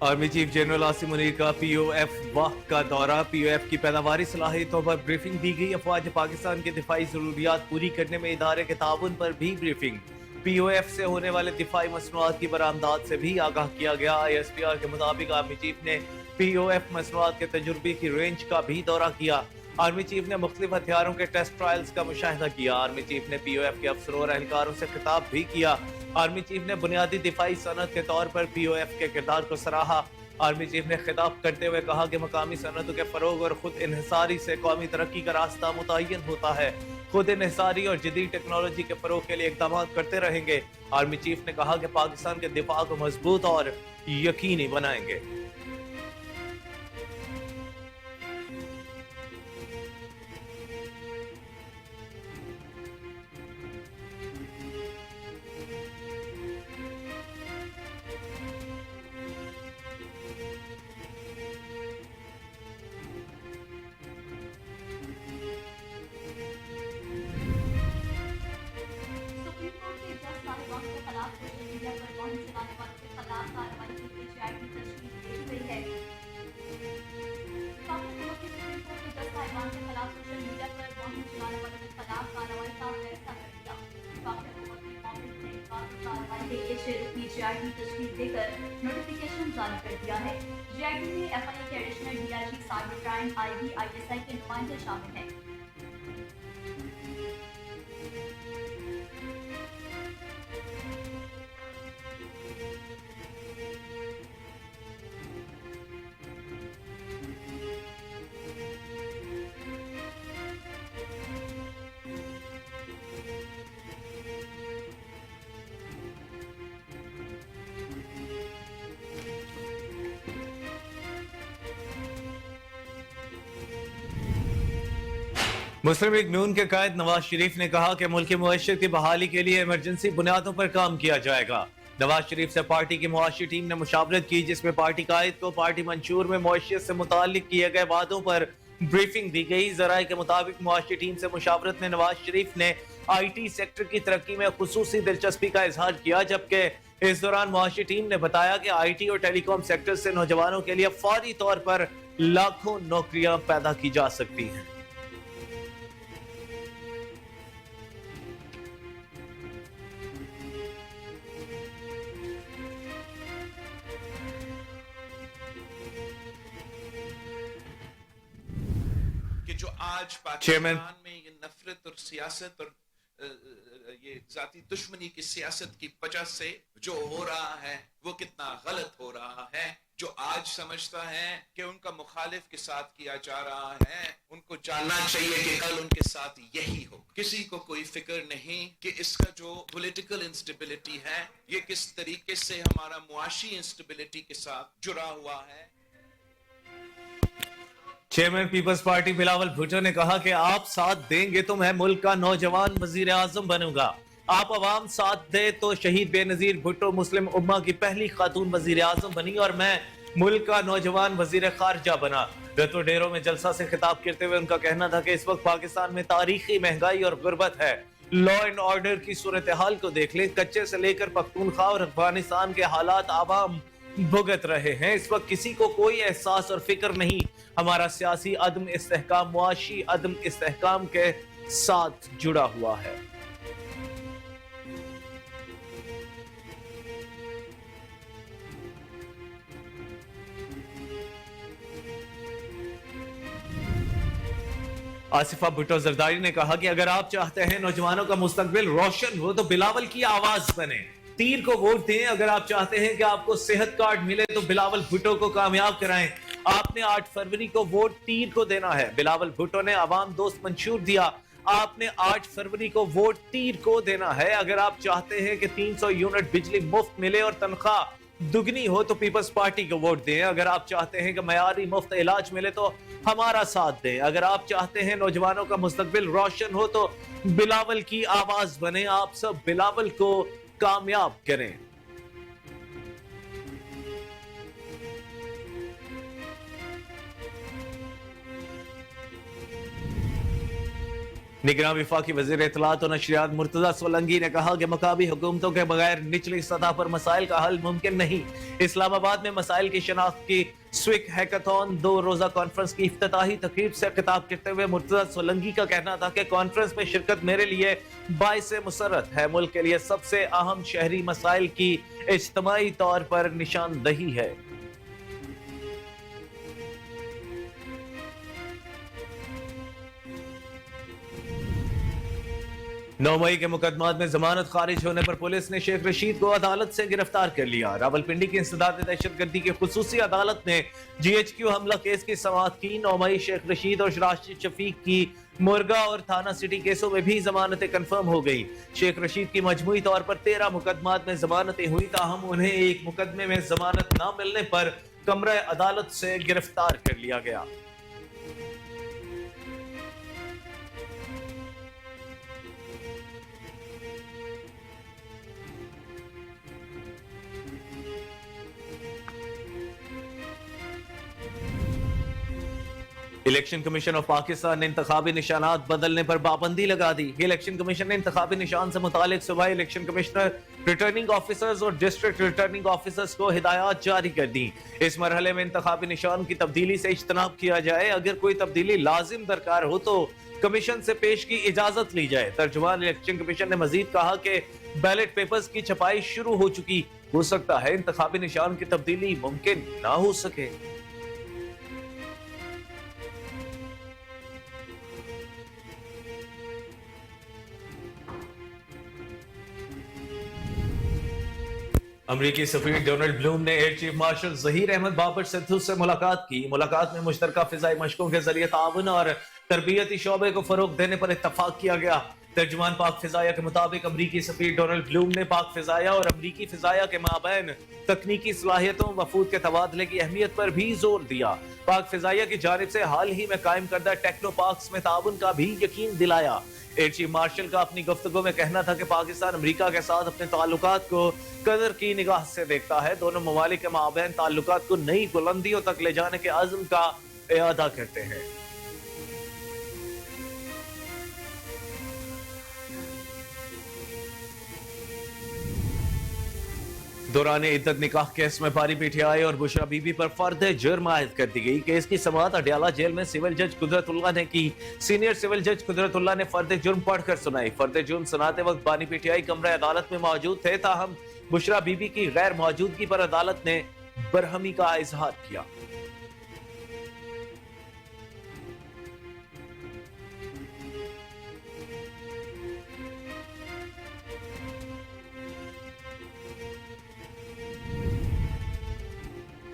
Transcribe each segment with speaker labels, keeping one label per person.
Speaker 1: Army chief general Asim Munir का POF वाह का दौरा। पीओएफ की पैदावारी सलाहियतों पर ब्रीफिंग दी गई। अफवाज ने पाकिस्तान की दिफाई जरूरियात पूरी करने में इदारे के ताउन पर भी ब्रीफिंग। पीओएफ से होने वाले दिफाई मसनूआत की बरामदात से भी आगाह किया गया। आईएसपीआर के मुताबिक आर्मी चीफ ने पीओएफ मसनूआत के तजुर्बे की रेंज का भी दौरा किया। आर्मी चीफ ने मुख्तलिफ हथियारों के टेस्ट ट्रायल्स का मुशाहिदा किया। आर्मी चीफ ने पीओएफ के अफसरों और एहलकारों से खिताब भी किया। आर्मी चीफ ने बुनियादी दिफाई सनत के तौर पर पीओएफ के किरदार को सराहा। आर्मी चीफ ने खिताब करते हुए कहा कि मकामी सनतों के फरोग और खुद इन्हिसारी से कौमी तरक्की का रास्ता मुतय्यन होता है। खुद इन्हिसारी और जदीद टेक्नोलॉजी के फरोग के लिए इक़दाम करते रहेंगे। आर्मी चीफ ने कहा कि पाकिस्तान के दिफा को मजबूत और यकीनी बनाएंगे।
Speaker 2: सुप्रीम कोर्ट के जज साहिबान के खिलाफ सोशल मीडिया पर मुहिम चलाने वालों के खिलाफ कार्रवाई के लिए एचआईटी की तशकील दे दी गई है। वफाकी हुकूमत ने सुप्रीम कोर्ट के जज साहिबान के खिलाफ सोशल मीडिया पर मुहिम चलाने वालों के खिलाफ कार्रवाई का फैसला कर दिया। वफाकी हुकूमत ने कांग्रेस ने कानूनी कार्रवाई के लिए 6 रुकनी एचआईटी तशकील देकर नोटिफिकेशन जारी कर दिया है। एचआईटी में एफआईए के additional DIG cyber crime IB ISI के नुमाइंदे शामिल हैं।
Speaker 1: मुस्लिम लीग नून के कायद नवाज शरीफ ने कहा कि मुल्क की मुआशरत की बहाली के लिए इमरजेंसी बुनियादों पर काम किया जाएगा। नवाज शरीफ से पार्टी की मुआशी टीम ने मुशावरत की, जिसमें पार्टी कायद को पार्टी मंशूर में मुआशियत से मुताल्लिक किए गए वादों पर ब्रीफिंग दी गई। जराये के मुताबिक मुआशी टीम से मुशावरत में नवाज शरीफ ने IT सेक्टर की तरक्की में खुसूसी दिलचस्पी का इजहार किया, जबकि इस दौरान मुआशी टीम ने बताया कि IT और टेलीकॉम सेक्टर से नौजवानों के लिए फौरी तौर पर लाखों नौकरियां पैदा की जा सकती हैं।
Speaker 3: कि जो आज
Speaker 1: चेयरमैन
Speaker 3: पाकिस्तान में ये नफरत और सियासत और ये जाती दुश्मनी की सियासत की वजह से जो हो रहा है वो कितना गलत हो रहा है। जो आज समझता है कि उनका मुखालिफ के साथ किया जा रहा है, उनको जानना चाहिए कि कल उनके साथ यही हो। किसी को कोई फिक्र नहीं कि इसका जो पॉलिटिकल इंस्टेबिलिटी है ये किस तरीके से हमारा मुआशी इंस्टेबिलिटी के साथ जुड़ा हुआ है।
Speaker 1: Chairman peoples party Bilawal Bhutto ने कहा कि आप साथ देंगे तो मैं मुल्क का नौजवान वजीर आजम बनूंगा। आप अवाम साथ दे तो शहीद बेनजीर भुट्टो मुस्लिम उम्मा की पहली खातून वजीर आजम बनी और मैं मुल्क का नौजवान वजीर खारजा बना। रतो डेरो में जलसा से खिताब करते हुए उनका कहना था कि इस वक्त पाकिस्तान में तारीखी महंगाई और गुर्बत है। लॉ एंड ऑर्डर की सूरत हाल को देख लें, कच्चे से लेकर पख्तूनख्वा और अफगानिस्तान के हालात आवाम भुगत रहे हैं। इस वक्त किसी को कोई एहसास और फिक्र नहीं। हमारा सियासी अदम इस्तेहकाम मुआशी अदम इस्तेहकाम के साथ जुड़ा हुआ है। आसिफा भुट्टो जरदारी ने कहा कि अगर आप चाहते हैं नौजवानों का मुस्तकबिल रोशन हो तो बिलावल की आवाज बने, तीर को वोट दें। अगर आप चाहते हैं कि आपको सेहत कार्ड मिले तो बिलावल भुट्टो को कामयाब कराएं। आपने 8 फरवरी को वोट तीर को देना है। बिलावल भुट्टो ने आवाम दोस्त मंशूर दिया, आपने 8 फरवरी को वोट तीर को देना है। अगर आप चाहते हैं कि 300 यूनिट बिजली मुफ्त मिले और तनख्वाह दुगनी हो तो पीपल्स पार्टी को वोट दें। अगर आप चाहते हैं कि मयारी मुफ्त इलाज मिले तो हमारा साथ दें। अगर आप चाहते हैं नौजवानों का मुस्तकबिल रोशन हो तो बिलावल की आवाज बने। आप सब बिलावल को कामयाब करें। निगरान वफाकी वज़ीर इत्तलात और नशरियात मुर्तज़ा सोलंकी ने कहा कि मकामी हुकूमतों के बगैर निचली सतह पर मसाइल का हल मुमकिन नहीं। इस्लामाबाद में मसाइल की शनाख्त की स्विक हैकाथॉन 2 रोजा कॉन्फ्रेंस की इफ्तिताही तकरीब से खिताब करते हुए मुर्तज़ा सोलंकी का कहना था कि कॉन्फ्रेंस में शिरकत मेरे लिए बाइस मुसरत है। मुल्क के लिए सबसे अहम शहरी मसाइल की इज्तिमाई तौर पर निशानदही है। 9 मई के मुकदमात में जमानत खारिज होने पर पुलिस ने शेख रशीद को अदालत से गिरफ्तार कर लिया। रावलपिंडी की इंसदाद दहशतगर्दी की खुसूसी अदालत ने GHQ हमला केस की समाअत की। 9 मई शेख रशीद और राशिद शफीक की मुर्गा और थाना सिटी केसों में भी जमानतें कंफर्म हो गई। शेख रशीद की मजमूई तौर पर 13 मुकदमात में जमानतें हुई, ताहम उन्हें एक मुकदमे में जमानत न मिलने पर कमरा अदालत से गिरफ्तार कर लिया गया। इलेक्शन कमीशन ऑफ पाकिस्तान ने इंतखाबी निशानात बदलने पर पाबंदी लगा दी। इलेक्शन कमीशन ने इंतखाबी निशान से मुतालिक सुबह इलेक्शन कमिश्नर, रिटर्निंग ऑफिसर्स और डिस्ट्रिक्ट रिटर्निंग ऑफिसर्स को हिदायत जारी कर दी। इस मरहले में इंतखाबी निशान की तब्दीली से इज्तनाब किया जाए। अगर कोई तब्दीली लाजिम दरकार हो तो कमीशन से पेश की इजाजत ली जाए। तर्जुमान इलेक्शन कमीशन ने मजीद कहा कि बैलेट पेपर्स की छपाई शुरू हो चुकी, हो सकता है इंतखाबी निशान की तब्दीली मुमकिन ना हो सके। अमरीकी सफीर डोनाल्ड ब्लूम ने air chief marshal Zaheer Ahmad Babar Sidhu से मुलाकात की। मुलाकात में मुश्तरका फिजाई मशकों के जरिए ताउन और तरबियती शोबे को फरोग देने पर इत्तफाक किया गया। तर्जुमान पाक फिजाया के मुताबिक अमरीकी सफीर डोनाल्ड ब्लूम ने पाक फिजाया और अमरीकी फिजाया के माबैन तकनीकी सलाहियतों वफूद के तबादले की अहमियत पर भी जोर दिया। पाक फिजाया की जानिब से हाल ही में कायम करदा टेक्नो पार्क्स में ताउन का भी यकीन दिलाया। एयर चीफ मार्शल का अपनी गुफ्तगू में कहना था कि पाकिस्तान अमेरिका के साथ अपने ताल्लुकात को कदर की निगाह से देखता है। दोनों ममालिक के माबैन ताल्लुकात को नई बुलंदियों तक ले जाने के आज़म का इरादा करते हैं। दौरान इद्दत निकाह केस में बारी पीटीआई और बुशरा बीबी पर फर्द जुर्म आयद कर दी गई। केस की समाअत अडयाला जेल में सिविल जज कुदरतुल्लाह ने की। सीनियर सिविल जज कुदरतुल्लाह ने फर्द जुर्म पढ़कर सुनाई। फर्द जुर्म सुनाते वक्त बानी पीटीआई कमरा अदालत में मौजूद थे, ताहम बुशरा बीबी की गैर मौजूदगी पर अदालत ने बरहमी का इजहार किया।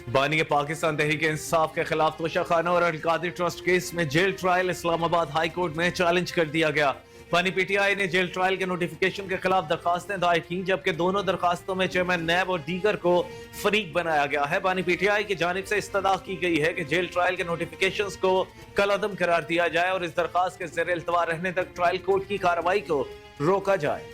Speaker 1: बानी पाकिस्तान तहरीक इंसाफ के खिलाफ तोशा खाना और अलकादिर ट्रस्ट केस में jail trial Islamabad high court में चैलेंज कर दिया गया। बानी पीटीआई ने जेल ट्रायल के नोटिफिकेशन के खिलाफ दरखास्तें दायर की, जबकि दोनों दरखास्तों में चेयरमैन नैब और दीगर को फरीक बनाया गया है। बानी पीटीआई की जानिब से इस्तदा की गई है कि जेल ट्रायल के नोटिफिकेशंस को कलअदम करार दिया जाए और इस दरखास्त के ज़ेर इल्तवा रहने तक ट्रायल कोर्ट की कार्रवाई को रोका जाए।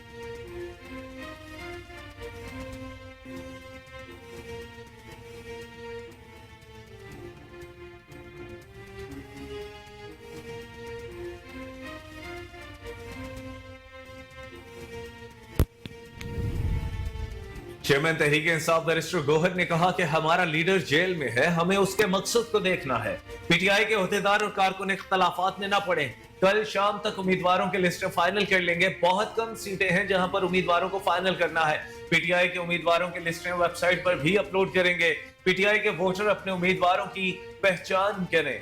Speaker 1: चेयरमैन तहरीक इंसाफ बैरिस्टर गोहर ने कहा कि हमारा लीडर जेल में है, हमें उसके मकसद को देखना है। पीटीआई के ओहदेदार और कारकुन इख्तलाफात में ना पड़े। कल शाम तक उम्मीदवारों के लिस्ट फाइनल कर लेंगे। बहुत कम सीटें हैं जहां पर उम्मीदवारों को फाइनल करना है। पीटीआई के उम्मीदवारों की लिस्टें वेबसाइट पर भी अपलोड करेंगे। पीटीआई के वोटर अपने उम्मीदवारों की पहचान करें।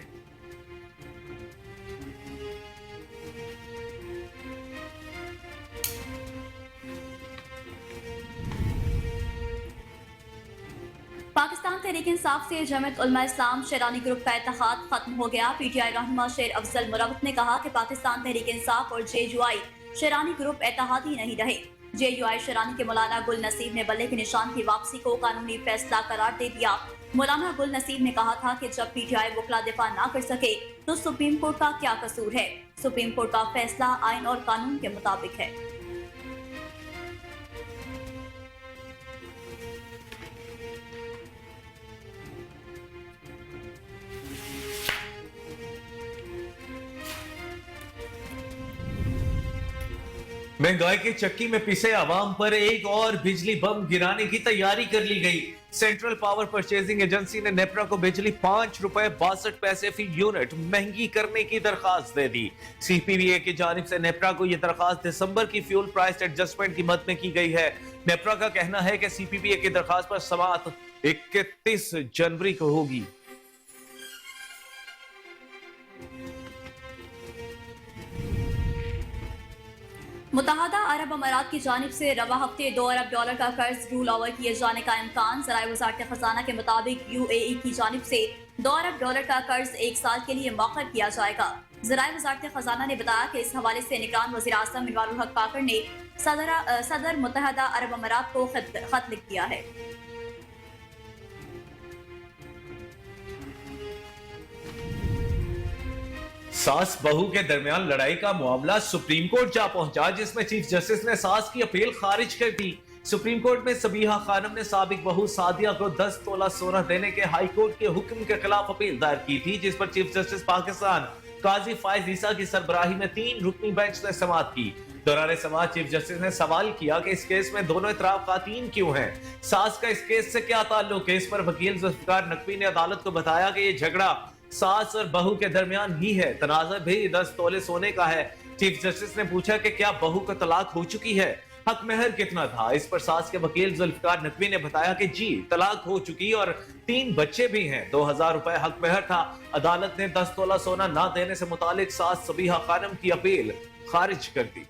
Speaker 2: पाकिस्तान तहरीक इंसाफ से जमीयत उलमा इस्लाम शेरानी ग्रुप का इत्तेहाद खत्म हो गया। पीटीआई रहनुमा शेर अफजल मुरवत ने कहा कि पाकिस्तान तहरीक इंसाफ और जेयूआई शेरानी ग्रुप इत्तेहादी नहीं रहे। जेयूआई शेरानी के मौलाना गुल नसीब ने बल्ले के निशान की वापसी को कानूनी फैसला करार दे दिया। मौलाना गुल नसीब ने कहा था कि जब पीटीआई वकला दिफा ना कर सके तो सुप्रीम कोर्ट का क्या कसूर है। सुप्रीम कोर्ट का फैसला आइन और कानून के मुताबिक है।
Speaker 1: महंगाई के चक्की में पिसे आवाम पर एक और बिजली बम गिराने की तैयारी कर ली गई। सेंट्रल पावर परचेजिंग एजेंसी ने नेपरा को बिजली ₹5.62 फी यूनिट महंगी करने की दरखास्त दे दी। सीपीवीए की जानिब से नेपरा को यह दरखास्त दिसंबर की फ्यूल प्राइस एडजस्टमेंट की मद में की गई है। नेपरा का कहना है कि सीपीवीए की दरखास्त पर समाअत 31 जनवरी को होगी।
Speaker 2: मुत्तहदा अरब अमारात की जानिब से रवा हफ्ते $2 अरब का कर्ज रूल ओवर किए जाने का इम्कान। ज़राए वज़ारत खजाना के मुताबिक यूएई की जानिब से $2 अरब का कर्ज 1 साल के लिए मौखर किया जाएगा। ज़राए वज़ारत खजाना ने बताया कि इस हवाले से निगरान वज़ीर आज़म मिनवारुल हक काकड़ ने सदर मुत्तहदा अरब अमारात को खत लिख दिया है।
Speaker 1: सास बहू के दरमियान लड़ाई का मामला सुप्रीम कोर्ट जा पहुंचा, जिसमें चीफ जस्टिस ने सास की अपील खारिज कर दी। सुप्रीम कोर्ट में सबीहा खानम ने साबिक बहू सादिया को 10 तोला सोना देने के हाई कोर्ट के हुक्म के खिलाफ अपील दायर की थी, जिस पर चीफ जस्टिस पाकिस्तान काजी फायज ईसा की सरबराही में 3 रुकनी बेंच ने समाअत की। दौरान समाअत चीफ जस्टिस ने सवाल किया कि इस केस में दोनों इतराफ खातीन क्यों हैं, सास का इस केस से क्या ताल्लुक है। इस पर वकील जुल्फिकार नकवी ने अदालत को बताया कि ये झगड़ा सास और बहू के दरमियान ही है, तनाज़ा भी 10 तोले सोने का है। चीफ जस्टिस ने पूछा कि क्या बहू को तलाक हो चुकी है, हक महर कितना था। इस पर सास के वकील जुल्फिकार नकवी ने बताया कि जी तलाक हो चुकी और 3 बच्चे भी हैं, 2000 रुपए हक महर था। अदालत ने 10 तोला सोना ना देने से मुतालिक सास सबीहा खानम की अपील खारिज कर दी।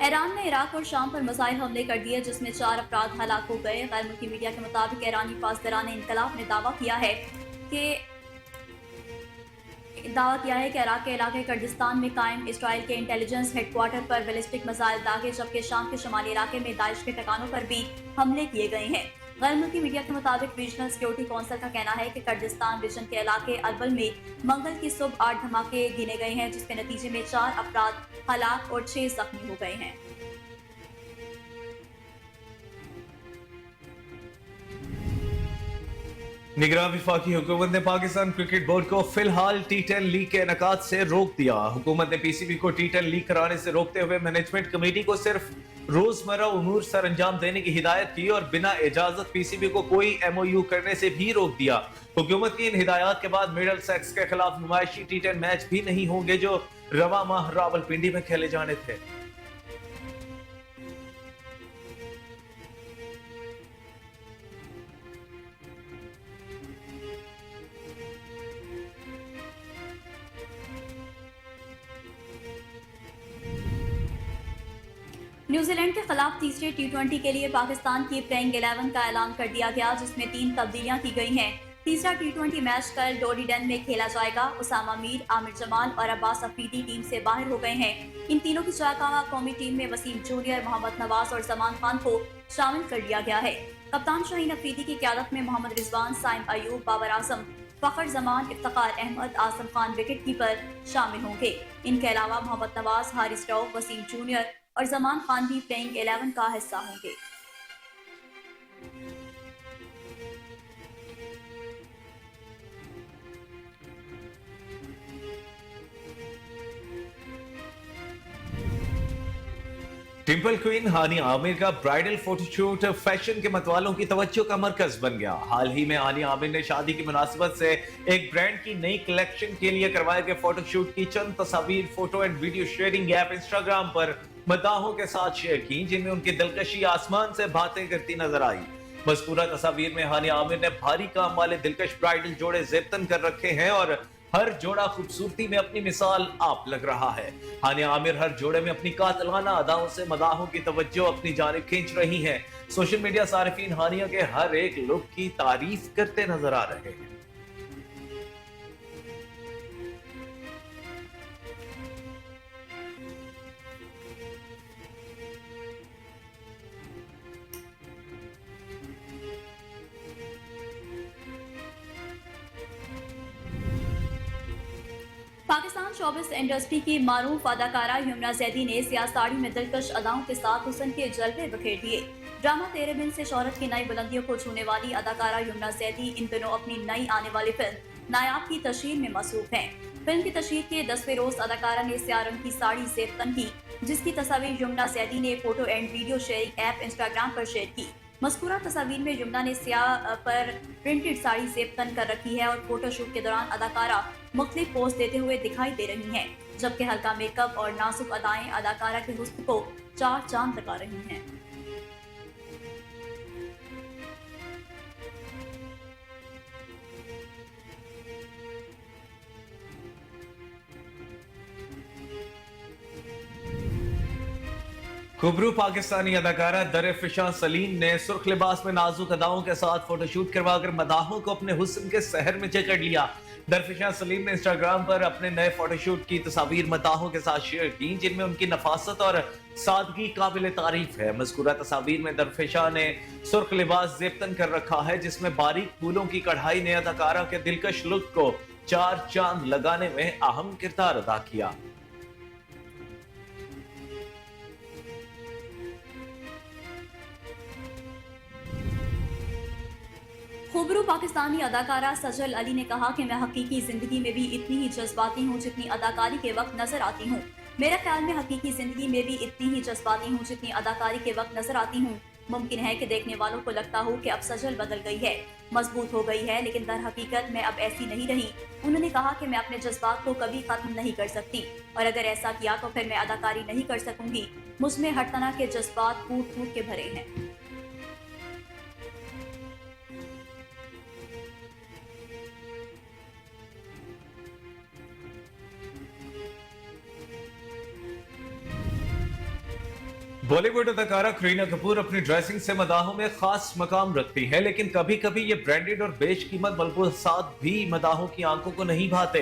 Speaker 2: ईरान ने इराक और शाम पर मिसाइल हमले कर दिए, जिसमें 4 अफराद हलाक हो गए। गैर मुल्की मीडिया के मुताबिक ईरानी पासदारान इनकलाब ने दावा किया है कि इराक के इलाके कुर्दिस्तान में कायम इसराइल के इंटेलिजेंस हेडक्वार्टर पर बैलिस्टिक मिसाइल दागे, जबकि शाम के शुमाली इलाके में दाइश के ठिकानों पर भी हमले किए गए हैं। गैर मुल्की मीडिया के मुताबिक रीजनल सिक्योरिटी काउंसिल का कहना है कि कुर्दिस्तान रीजन के इलाके अरबल में मंगल की सुबह 8 धमाके गिने गए हैं, जिसके नतीजे में 4 अफराद हलाक और 6 जख्मी हो गए हैं।
Speaker 1: निगरान वफाकी हुकूमत ने पाकिस्तान क्रिकेट बोर्ड को फिलहाल T10 लीग के इनेकाद से रोक दिया। हुकूमत ने पीसीबी को T10 लीग कराने से रोकते हुए मैनेजमेंट कमेटी को सिर्फ रोजमर्रा उमूर सर अंजाम देने की हिदायत की और बिना इजाजत पीसीबी को कोई MOU करने से भी रोक दिया। हुकूमत की इन हिदायत के बाद मिडल सेक्स के खिलाफ नुमाइशी T10 मैच भी नहीं होंगे, जो रवा माह रावलपिंडी में खेले जाने थे।
Speaker 2: न्यूजीलैंड के खिलाफ तीसरे T20 के लिए पाकिस्तान की प्लेइंग 11 का ऐलान कर दिया गया, जिसमें 3 तब्दीलियां की गई हैं। तीसरा T20 मैच कल डोरीडन में खेला जाएगा। उसामा मीर, आमिर जमाल और अब्बास अफरीदी टीम से बाहर हो गए हैं। इन तीनों की जगह कौमी टीम में वसीम जूनियर, मोहम्मद नवाज और जमान खान को शामिल कर लिया गया है। कप्तान शाहीन अफरीदी की क़यादत में मोहम्मद रिजवान, साइम अयूब, बाबर आजम, फखर जमान, इफ्तिखार अहमद, आसम खान विकेट कीपर शामिल होंगे। इनके अलावा मोहम्मद नवाज, हारिस रऊफ, वसीम जूनियर और जमान खान भी प्लेइंग 11 का हिस्सा होंगे।
Speaker 1: टिम्पल क्वीन हानी आमिर का ब्राइडल फोटोशूट फैशन के मतवालों की तवज्जो का मरकज बन गया। हाल ही में हानी आमिर ने शादी की मुनासिबत से एक ब्रांड की नई कलेक्शन के लिए करवाए गए फोटोशूट की चंद तस्वीर photo and video sharing app Instagram पर मदाहों के साथ शेयर की, जिनमें उनकी दिलकशी आसमान से बातें करती नजर आई। मज़कूरा तस्वीर में हानी आमिर ने भारी काम वाले दिलकश ब्राइडल जोड़े ज़ेबतन कर रखे हैं और हर जोड़ा खूबसूरती में अपनी मिसाल आप लग रहा है। हानिया आमिर हर जोड़े में अपनी कातिलाना अदाओं से मदाहों की तवज्जो अपनी जानिब खींच रही हैं। सोशल मीडिया सारिफीन हानिया के हर एक लुक की तारीफ करते नजर आ रहे हैं।
Speaker 2: पाकिस्तान शोबिस इंडस्ट्री की मारूफ अदाकारा यमुना जैदी ने सियाह साड़ी में दिलकश अदाओं के साथ हुस्न के जलवे बखेर दिए। ड्रामा तेरे बिन से शोहरत की नई बुलंदियों को छूने वाली अदाकारा यमुना जैदी इन दिनों अपनी नई आने वाली फिल्म नायाब की तशहीर में मसरूफ हैं। फिल्म की तशहीर के 10वें रोज अदाकारा ने सियाह रंग की साड़ी ज़ेब तन की, जिसकी तस्वीर यमुना जैदी ने photo and video sharing app Instagram पर शेयर की। मज़कूरा तस्वीर में यमुना ने सियाह पर प्रिंटेड साड़ी ज़ेब तन कर रखी है और फोटोशूट के दौरान अदाकारा मुख्तलिफ पोज देते हुए दिखाई दे रही हैं, जबकि हल्का मेकअप और नाजुक अदाएं अदाकारा के हुस्न को चार चांद लगा रही हैं।
Speaker 1: खुबरू पाकिस्तानी अदाकारा दरफिशां सलीम ने सुर्ख लिबास में नाजुक अदाओं के साथ फोटोशूट करवाकर मदाहों को अपने हुस्न के सहर में जकड़ लिया। दरफिशां सलीम ने इंस्टाग्राम पर अपने नए फोटोशूट की तस्वीर मदाहों के साथ शेयर की, जिनमें उनकी नफासत और सादगी काबिल तारीफ है। मज़कूरा तस्वीर में दरफिशां ने सुर्ख लिबास ज़ेब तन कर रखा है, जिसमें बारीक फूलों की कढ़ाई ने अदाकारा के दिलकश लुक को चार चांद लगाने में अहम किरदार अदा किया।
Speaker 2: खुबरू पाकिस्तानी अदाकारा सजल अली ने कहा कि मैं हकीकी जिंदगी में भी इतनी ही जज्बाती हूँ जितनी अदाकारी के वक्त नजर आती हूँ। मेरे ख्याल में हकीकी जिंदगी में भी इतनी ही जज्बाती हूँ जितनी अदाकारी के वक्त नजर आती हूँ। मुमकिन है कि देखने वालों को लगता हो कि अब सजल बदल गई है, मजबूत हो गई है, लेकिन दर हकीकत मैं अब ऐसी नहीं रही। उन्होंने कहा कि मैं अपने जज्बात को कभी खत्म नहीं कर सकती, और अगर ऐसा किया तो फिर मैं अदाकारी नहीं कर सकूंगी। मुझमें हर तरह के जज्बात फूट फूट के भरे हैं।
Speaker 1: बॉलीवुड अदाकारा करीना कपूर अपनी ड्रेसिंग से मदाहों में खास मकाम रखती है, लेकिन कभी कभी ये ब्रांडेड और बेशकीमत मलबूसात भी मदाहों की आंखों को नहीं भाते।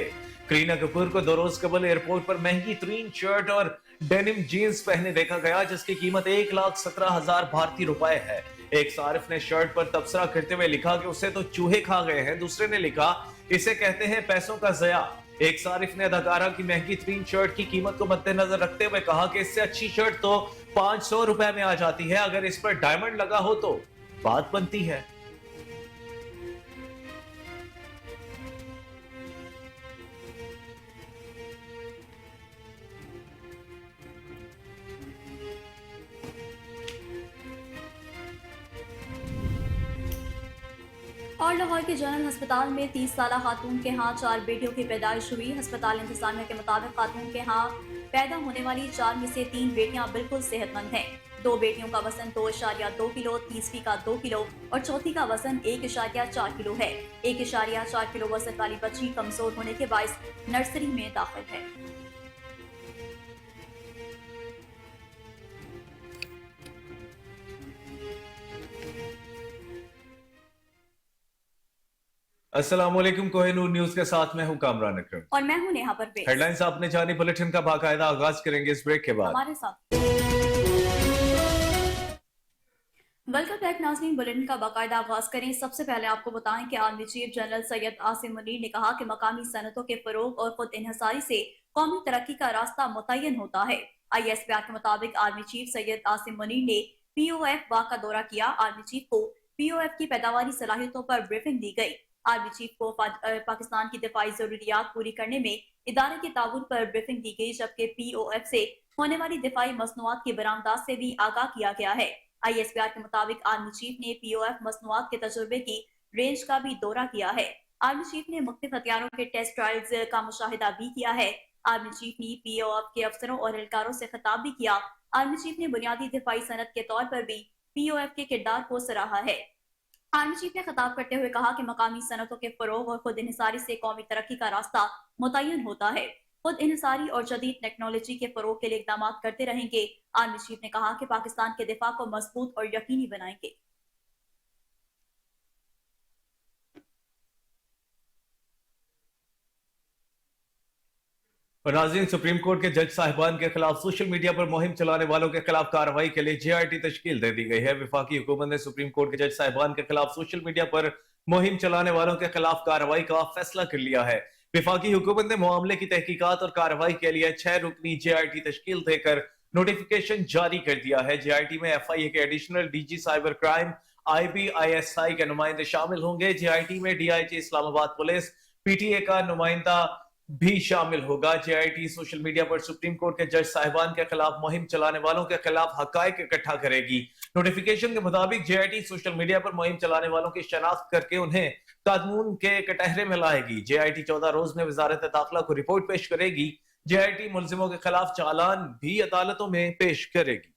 Speaker 1: करीना कपूर को 2 रोज कबल एयरपोर्ट पर महंगी तरीन शर्ट और डेनिम जीन्स पहने देखा गया, जिसकी कीमत 1,17,000 भारतीय रुपए है। एक सारिफ ने शर्ट पर तबसरा करते हुए लिखा कि उसे तो चूहे खा गए हैं। दूसरे ने लिखा, इसे कहते हैं पैसों का ज़या। एक सारिफ ने अदाकारा की महंगी तरीन शर्ट की कीमत को मद्देनजर रखते हुए कहा कि इससे अच्छी शर्ट तो 500 रुपए में आ जाती है, अगर इस पर डायमंड लगा हो तो बात बनती है।
Speaker 2: और लाहौर के जनरल अस्पताल में 30 साला खातून के यहाँ 4 बेटियों की पैदाइश हुई। अस्पताल इंतजामिया के मुताबिक खातून के यहाँ पैदा होने वाली 4 में से 3 बेटियां बिल्कुल सेहतमंद हैं। 2 बेटियों का वजन 2.2 किलो, तीसरी का 2 किलो और चौथी का वजन 1.4 किलो है। 1.4 किलो वजन वाली बच्ची कमजोर होने के बायस नर्सरी में दाखिल है।
Speaker 1: अस्सलामुअलैकुम, कोहिनूर न्यूज के साथ मैं हूं कामरान अकरम
Speaker 2: और मैं हूं नेहा परवेज।
Speaker 1: हेडलाइंस आपने जानी, बुलेटिन का बाकायदा आगाज करेंगे इस ब्रेक के बाद।
Speaker 2: हमारे साथ वेलकम बैक नाज़रीन, बुलेटिन का बाकायदा आगाज करें। सबसे पहले आपको बताएं कि army chief general Syed Asim Munir ने कहा कि मकामी सनतों के फरोग और खुद इन्हसारी से कौमी तरक्की का रास्ता मुतय्यन होता है। ISPR के मुताबिक आर्मी चीफ सैयद आसिम मुनीर ने POF बाग का दौरा किया। आर्मी चीफ को POF की पैदावारी सलाहियतों पर ब्रीफिंग दी गई। आर्मी चीफ को पाकिस्तान की दिफाई जरूरियात पूरी करने में इदारे के ताउन पर ब्रीफिंग दी गई, जबकि POF से होने वाली दिफाई मसनूआत की बरामदात से भी आगाह किया गया है। ISPR के मुताबिक आर्मी चीफ ने POF मसनूआत के तजुर्बे की रेंज का भी दौरा किया है। आर्मी चीफ ने मुख्तलिफ हथियारों के टेस्ट ट्रायल्स का मुशाहिदा भी किया है। आर्मी चीफ ने POF के अफसरों और एहलकारों से खिताब भी किया। आर्मी चीफ ने बुनियादी दिफाई सनत के तौर पर भी POF के किरदार को सराहा है। आर्मी चीफ ने खिताब करते हुए कहा कि मकामी सनतों के फरोग और खुद इन्हिसारी से कौमी तरक्की का रास्ता मुतय्यन होता है। खुद इन्हिसारी और जदीद टेक्नोलॉजी के फरोग के लिए इकदाम करते रहेंगे। आर्मी चीफ ने कहा कि पाकिस्तान के दिफा को मजबूत और यकीनी बनाएंगे।
Speaker 1: और नाज़रीन, सुप्रीम कोर्ट के जज साहिबान के खिलाफ सोशल मीडिया पर मुहिम चलाने वालों के खिलाफ कार्रवाई के लिए JIT तश्कील दे दी गई है। वफाकी हुकूमत ने सुप्रीम कोर्ट के जज साहिबान के खिलाफ सोशल मीडिया पर मुहिम चलाने वालों के खिलाफ कार्रवाई का फैसला कर लिया है। वफाकी हुकूमत ने मामले की तहकीकात और कार्रवाई के लिए 6 रुकनी JIT तश्कील देकर नोटिफिकेशन जारी कर दिया है। JIT में FIA के additional DG cyber crime IBISI के नुमाइंदे शामिल होंगे। JIT में DIG इस्लामाबाद पुलिस PTA का नुमाइंदा भी शामिल होगा। JIT सोशल मीडिया पर सुप्रीम कोर्ट के जज साहिबान के खिलाफ मुहिम चलाने वालों के खिलाफ हकायक इकट्ठा करेगी। नोटिफिकेशन के मुताबिक JIT सोशल मीडिया पर मुहिम चलाने वालों की शनाख्त करके उन्हें कानून के कटहरे में लाएगी। JIT 14 रोज में वजारत दाखिला को रिपोर्ट पेश करेगी। JIT मुलजिमों के खिलाफ चालान भी अदालतों में पेश करेगी।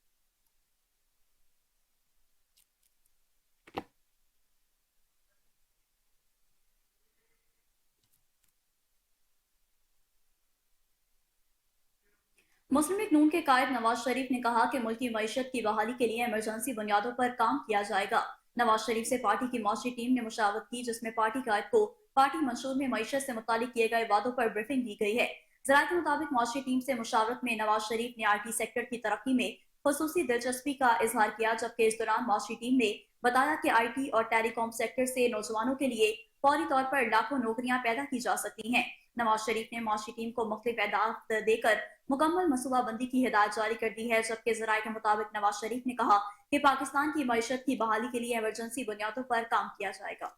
Speaker 2: मुस्लिम लीग नून के कायद नवाज शरीफ ने कहा कि मुल्क की मईशत की बहाली के लिए इमरजेंसी बुनियादों पर काम किया जाएगा। नवाज शरीफ से पार्टी की मौसी टीम ने मुशावरत की, जिसमें पार्टी कायद को पार्टी मंशूर में मईशत से मुतालिक किए गए वादों पर ब्रीफिंग दी गई है। जराये के मुताबिक मौसी टीम से मुशावरत में नवाज शरीफ ने IT सेक्टर की तरक्की में खुसूसी दिलचस्पी का इजहार किया, जबकि इस दौरान मौसी टीम ने बताया कि IT और टेलीकॉम सेक्टर से नौजवानों के लिए फौरी तौर पर लाखों नौकरियां पैदा की जा सकती हैं। नवाज शरीफ ने मौसी टीम को मुख्तलिफ अहदाफ देकर मुकम्मल मनसूबाबंदी की हिदायत जारी कर दी है, जबकि ज़राए के मुताबिक नवाज शरीफ ने कहा कि पाकिस्तान की मईशत की बहाली के लिए इमरजेंसी बुनियादों पर काम किया जाएगा।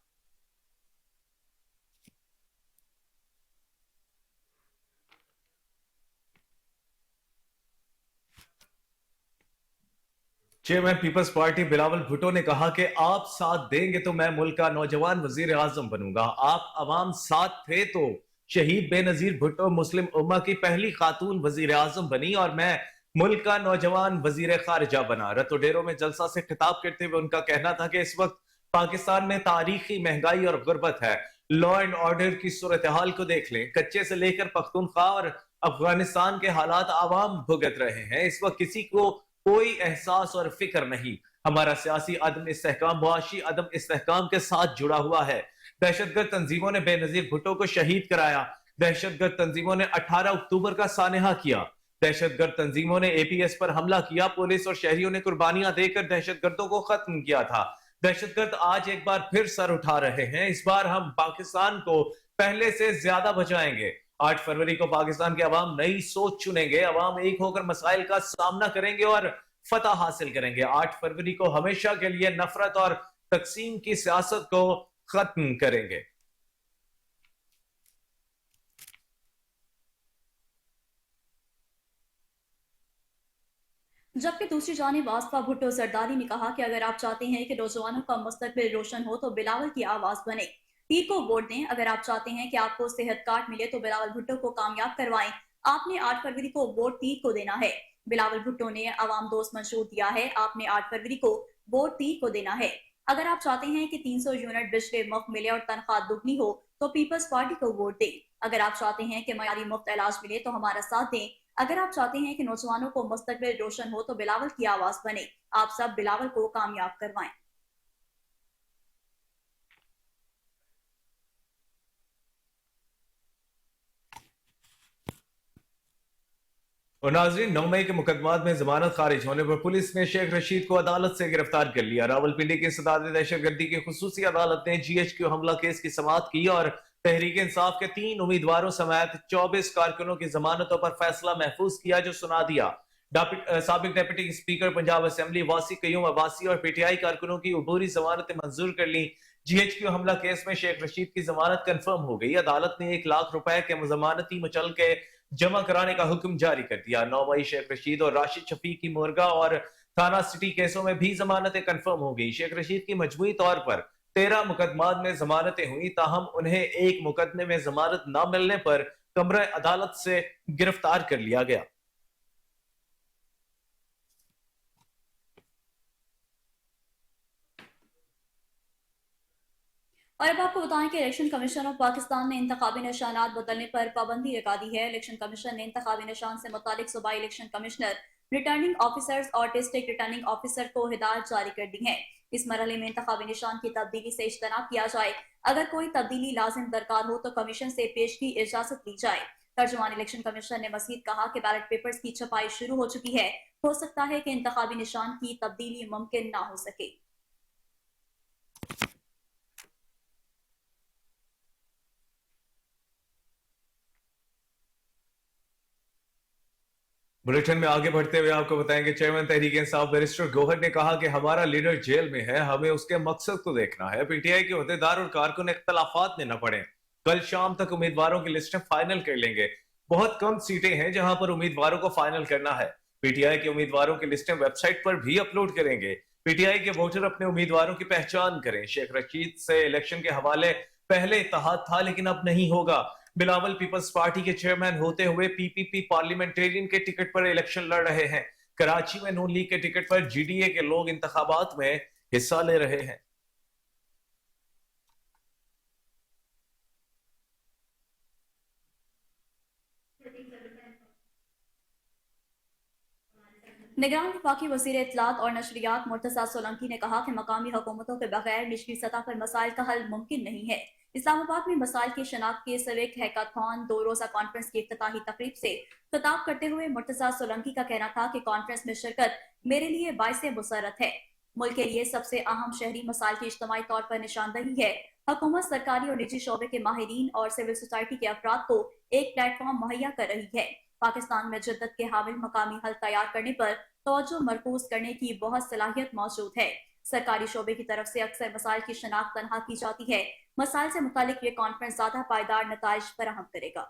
Speaker 1: Chairman peoples party Bilawal Bhutto ने कहा कि आप साथ देंगे तो मैं मुल्क का नौजवान वजीर आजम बनूंगा। आप अवाम साथ थे तो शहीद बेनजीर भुट्टो मुस्लिम उम्मा की पहली खातून वजीर आजम बनी और मैं मुल्क का नौजवान वजीर खारजा बना। रतोडेरो में जलसा से खिताब करते हुए उनका कहना था कि इस वक्त पाकिस्तान में तारीखी महंगाई और गुर्बत है। लॉ एंड ऑर्डर की सूरत हाल को देख लें। कच्चे से लेकर पख्तूनख्वा और अफगानिस्तान के हालात आवाम भुगत रहे हैं। इस वक्त किसी को कोई एहसास और फिक्र नहीं। हमारा सियासी अदम इस्तेहकाम मुआशी अदम इस्तेहकाम के साथ जुड़ा हुआ है। दहशतगर्द तंजीमों ने बेनजीर भुट्टो को शहीद कराया। दहशतगर्द तंजीमों ने 18 अक्टूबर का सानहा किया। दहशतगर्द तंजीमों ने APS पर हमला किया। पुलिस और शहरियों ने कुर्बानियां देकर दहशतगर्दों को खत्म किया था। दहशतगर्द आज एक बार फिर सर उठा रहे हैं। इस बार हम पाकिस्तान को पहले से ज्यादा बचाएंगे। 8 फरवरी को पाकिस्तान के अवाम नई सोच चुनेंगे। अवाम एक होकर मसाइल का सामना करेंगे और फतह हासिल करेंगे। 8 फरवरी को हमेशा के लिए नफरत और तकसीम की सियासत को खत्म करेंगे।
Speaker 2: जबकि दूसरी जानिब आसफा भुट्टो जरदारी ने कहा कि अगर आप चाहते हैं कि नौजवानों का मुस्तकबिल रोशन हो तो बिलावल की आवाज बने, पीर को वोट दें। अगर आप चाहते हैं कि आपको सेहत कार्ड मिले तो बिलावल भुट्टो को कामयाब करवाएं। आपने 8 फरवरी को वोट पीर को देना है। बिलावल भुट्टो ने अवाम दोस्त मंशूर दिया है। आपने 8 फरवरी को वोट पीर को देना है। अगर आप चाहते हैं कि 300 यूनिट बिजली मुफ्त मिले और तनख्वाह दुगनी हो तो पीपल्स पार्टी को वोट दें। अगर आप चाहते हैं कि मयारी मुफ्त इलाज मिले तो हमारा साथ दें। अगर आप चाहते हैं कि नौजवानों को मुस्तकबिल रोशन हो तो बिलावल की आवाज बने। आप सब बिलावल को कामयाब करवाएं।
Speaker 1: और नाजरीन, 9 मई के मुकदमात में जमानत खारिज होने पर पुलिस ने शेख रशीद को अदालत से गिरफ्तार कर लिया। रावलपिंडी की सदाद दहशतगर्दी की खुसूसी अदालत ने GHQ हमला केस की समाअत की और तहरीक इंसाफ के 3 उम्मीदवारों समेत 24 कारकुनों की जमानतों पर फैसला महफूज किया, जो सुना दिया। साबिक डिप्टी स्पीकर पंजाब असेंबली वासी कयूम अब्बासी और PTI कारकुनों की अबूरी जमानतें मंजूर कर ली। GHQ हमला केस में शेख रशीद की जमानत कंफर्म हो गई। अदालत ने 1 लाख रुपए के जमानती मुचल के जमा कराने का हुक्म जारी कर दिया। 9 मई शेख रशीद और राशिद शफीक की मुर्गा और थाना सिटी केसों में भी जमानतें कंफर्म हो गई। शेख रशीद की मजमूई तौर पर 13 मुकदमात में जमानतें हुई, ताहम उन्हें एक मुकदमे में जमानत न मिलने पर कमरा अदालत से गिरफ्तार कर लिया गया।
Speaker 2: और अब आपको बताएं कि इलेक्शन कमीशन ऑफ पाकिस्तान ने इंतखाबी निशानात बदलने पर पाबंदी लगा दी है। इलेक्शन कमीशन ने इंतखाबी निशान से मुतालिक सूबाई इलेक्शन कमिश्नर, रिटर्निंग ऑफिसर्स और डिस्ट्रिक्ट रिटर्निंग ऑफिसर को हिदायत जारी कर दी है। इस मरहले में इंतखाबी निशान की तब्दीली से इज्तनाब किया जाए। अगर कोई तब्दीली लाजिम दरकार हो तो कमीशन से पेश की इजाजत ली जाए। तर्जुमान इलेक्शन कमीशन ने मजीद कहा कि बैलेट पेपर्स की छपाई शुरू हो चुकी है। हो सकता है कि इंतखाबी निशान की तब्दीली मुमकिन ना हो सके।
Speaker 1: बुलेटिन में आगे बढ़ते हुए आपको बताएंगे चेयरमैन तहरीक इंसाफ बैरिस्टर गौहर ने कहा कि हमारा लीडर जेल में है, हमें उसके मकसद को देखना है। पीटीआई के ओहदेदार और कारकुन इख्तलाफात में न पड़े, कल शाम तक उम्मीदवारों की लिस्टें फाइनल कर लेंगे। बहुत कम सीटें हैं जहां पर उम्मीदवारों को फाइनल करना है। पीटीआई के उम्मीदवारों की लिस्टें वेबसाइट पर भी अपलोड करेंगे। पीटीआई के वोटर अपने उम्मीदवारों की पहचान करें। शेख रशीद से इलेक्शन के हवाले पहले इत्तेहाद था लेकिन अब नहीं होगा। बिलावल पीपल्स पार्टी के चेयरमैन होते हुए पीपीपी पार्लियामेंटेरियन के टिकट पर इलेक्शन लड़ रहे हैं। कराची में नून लीग के टिकट पर जीडीए के लोग इंतखाबात में हिस्सा ले रहे हैं।
Speaker 2: निगरान वफाकी वज़ीर इत्तलात और नशरियात मुर्तज़ा सोलंकी ने कहा कि मकामी हुकूमतों के बगैर निचली सतह पर मसाइल का हल मुमकिन नहीं है। इस्लामाबाद में मसाइल की शनाख्त के सिविक हैकाथॉन 2 रोज़ा कॉन्फ्रेंस की इफ्तिताही तकरीब से खिताब करते हुए मुर्तज़ा सोलंकी का कहना था कि कॉन्फ्रेंस में शिरकत मेरे लिए बाइसे मुसरत है। मुल्क के लिए सबसे अहम शहरी मसाइल की इज्तमाही तौर पर निशानदही है। हुकूमत सरकारी और निजी शोबे के माहिरीन और सिविल सोसाइटी के अफराद को एक प्लेटफॉर्म मुहैया कर रही है। पाकिस्तान में जिद्दत के हामिल मकामी हल तैयार करने पर तवज्जो मरकूज करने की बहुत सलाहियत मौजूद है। सरकारी शोबे की तरफ से अक्सर मसाइल की शनाख्त तनहा की जाती है। मसाइल से मुतालिक ये कॉन्फ्रेंस ज्यादा पायदार नताइज फराहम करेगा।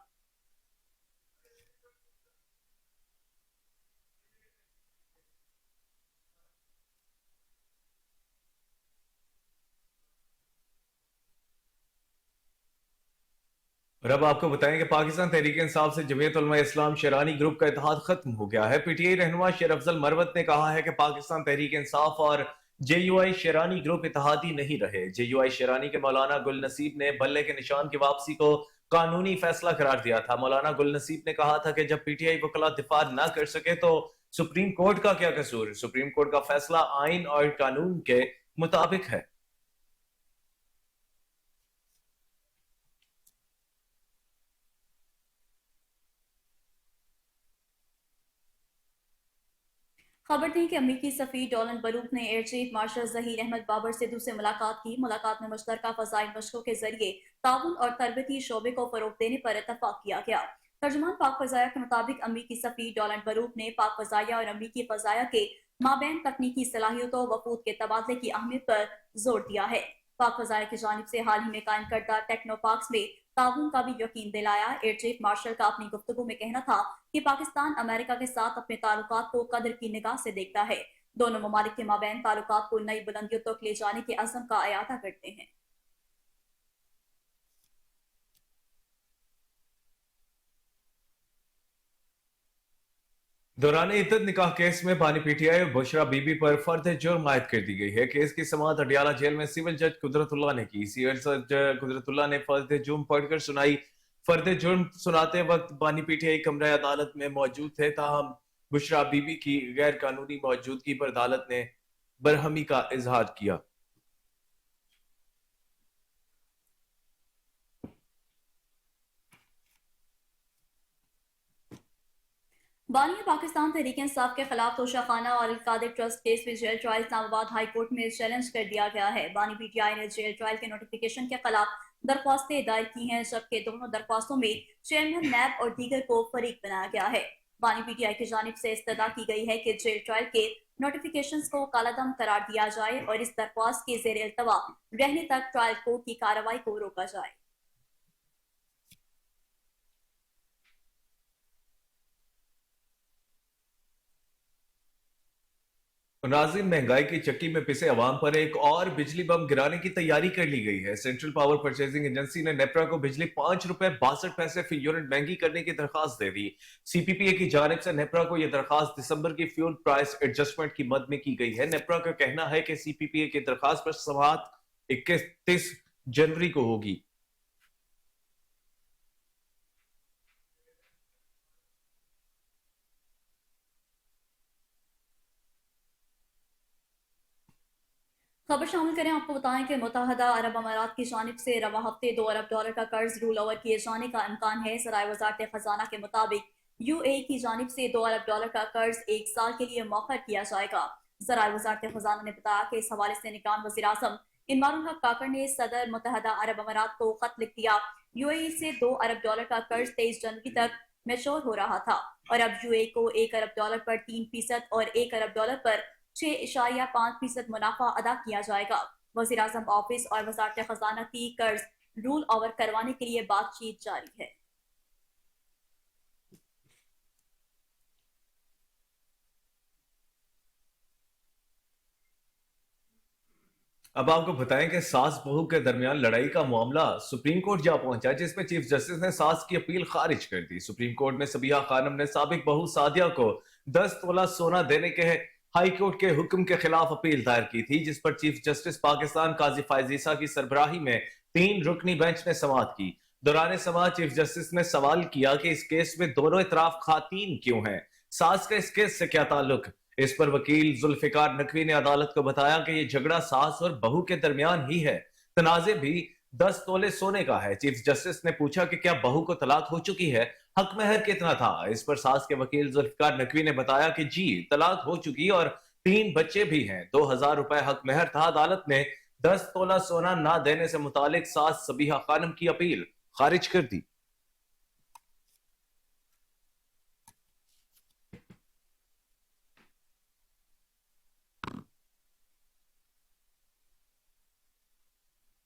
Speaker 1: और अब आपको बताएं कि पाकिस्तान तहरीक इंसाफ से जमीयत उलमा इस्लाम शेरानी ग्रुप का इत्तेहाद खत्म हो गया है। पीटीआई रहनुमा शेर अफजल मरवत ने कहा है कि पाकिस्तान तहरीक इंसाफ और जेयूआई शेरानी ग्रुप इत्तेहादी नहीं रहे। जेयूआई शेरानी के मौलाना गुल नसीब ने बल्ले के निशान की वापसी को कानूनी फैसला करार दिया था। मौलाना गुल नसीब ने कहा था कि जब पीटीआई वकला दिफा न कर सके तो सुप्रीम कोर्ट का क्या कसूर। सुप्रीम कोर्ट का फैसला आइन और कानून के मुताबिक है।
Speaker 2: खबर थी कि अमरीकी सफीर डोलन बरूक ने air chief marshal Zaheer Ahmad Babar Sidhu से मुलाकात की। मुलाकात में मुश्तरका फजाइल मशकों के जरिए ताउन और तरबती शोबे को फरोग देने पर इतफाक किया गया। तर्जुमान पाक फजाया के मुताबिक अमरीकी सफीर डोलन बरूक ने पाक फजाया और अमरीकी फजाया के माबैन तकनीकी सलाहियतों वफूद के तबादले की अहमियत पर जोर दिया है। पाक फजाया की जानिब से हाल ही में कायम करदा टेक्नो पार्क्स में ताउन का भी यकीन दिलाया। एयर चीफ मार्शल का अपनी गुफ्तगू में कहना था कि पाकिस्तान अमेरिका के साथ अपने ताल्लुकात को कदर की निगाह से देखता है। दोनों ममालिक के माबैन ताल्लुकात को नई बुलंदियों तक ले जाने के अज़्म का अयादा करते हैं।
Speaker 1: दौरान इद्दत निकाह केस में बानी पीटीआई और बुशरा बीबी पर फर्द जुर्म आयद कर दी गई है। केस की समाअत अडियाला जेल में सिविल जज कुदरतुल्लाह ने की। सिविल जज कुदरतुल्लाह ने फर्द जुर्म पढ़कर सुनाई। फर्द जुर्म सुनाते वक्त बानी पीटीआई कमरे अदालत में मौजूद थे, ताहम बुशरा बीबी की गैर कानूनी मौजूदगी पर अदालत ने बरहमी का इजहार किया।
Speaker 2: बानी पाकिस्तान तहरीक इंसाफ के खिलाफ तोशाखाना और अलकादिर ट्रस्ट केस में jail trial Islamabad high court में चैलेंज कर दिया गया है। बानी पीटीआई ने जेल ट्रायल के नोटिफिकेशन के खिलाफ दरख्वास्तें दायर की हैं, जबकि दोनों दरख्वास्तों में चेयरमैन नैब और दीगर को फरीक बनाया गया है। बानी पीटीआई की जानिब से इस्तदा की गई है कि जेल ट्रायल के नोटिफिकेशन को कालादम करार दिया जाए और इस दरख्वास्त के जेर इल्तवा रहने तक ट्रायल कोर्ट की कार्रवाई को रोका जाए।
Speaker 1: नाज़रीन, महंगाई की चक्की में पिसे अवाम पर एक और बिजली बम गिराने की तैयारी कर ली गई है। सेंट्रल पावर परचेजिंग एजेंसी ने नेपरा को बिजली ₹5.62 फी यूनिट महंगी करने की दरखास्त दे दी। सीपीपीए की जानिब से नेपरा को यह दरखास्त दिसंबर की फ्यूल प्राइस एडजस्टमेंट की मद में की गई है। नेपरा का कहना है कि सीपीपीए की दरखास्त पर समाअत 31 जनवरी को होगी।
Speaker 2: खबर शामिल करें, आपको बताएं कि मुत्तहदा अरब अमारात की जानिब से रवा हफ्ते $2 अरब का कर्ज रूल ओवर किए जाने का इम्कान है। ज़राए वज़ारत खजाना के मुताबिक यूएई की जानिब से $2 अरब का कर्ज 1 साल के लिए मौखर किया जाएगा। ज़राए वज़ारत खजाना ने बताया कि इस हवाले से निगरान वज़ीर आज़म इमरान हक काकर ने सदर मुत्तहदा अरब अमारात को खत लिख दिया। यूएई से $2 अरब का कर्ज 23 जनवरी तक मैच्योर हो रहा था। اور اب UAE کو $1 ارب پر 3% اور $1 ارب پر 6.5% منافع ادا کیا جائے گا۔ وزیر اعظم آفس اور وزارت خزانہ کی قرض رول اوور کروانے کے لیے بات چیت جاری ہے۔
Speaker 1: اب آپ کو بتائیں کہ ساس بہو کے درمیان لڑائی کا معاملہ سپریم کورٹ جا پہنچا، جس میں چیف جسٹس نے ساس کی اپیل خارج کر دی۔ سپریم کورٹ میں صبیحہ خانم نے سابق بہو سعدیہ کو 10 تولہ سونا دینے کے ہائی کورٹ کے حکم کے خلاف اپیل دائر کی تھی، جس پر چیف جسٹس پاکستان قاضی فائز عیسیٰ کی سربراہی میں 3 رکنی بینچ نے سماعت کی۔ دوران سماعت چیف جسٹس نے سوال کیا کہ اس کیس میں دونوں اطراف خواتین کیوں ہیں، ساس کا اس کیس سے کیا تعلق؟ اس پر وکیل ذوالفقار نقوی نے عدالت کو بتایا کہ یہ جھگڑا ساس اور بہو کے درمیان ہی ہے، تنازع بھی 10 تولے سونے کا ہے۔ چیف جسٹس نے پوچھا کہ کیا بہو کو طلاق ہو چکی ہے، حق مہر کتنا تھا؟ اس پر ساس کے وکیل ذوالفقار نقوی نے بتایا کہ جی طلاق ہو چکی اور 3 بچے بھی ہیں، 2000 روپے حق مہر تھا۔ عدالت نے 10 تولہ سونا نہ دینے سے متعلق ساس صبیحہ خانم کی اپیل خارج کر دی۔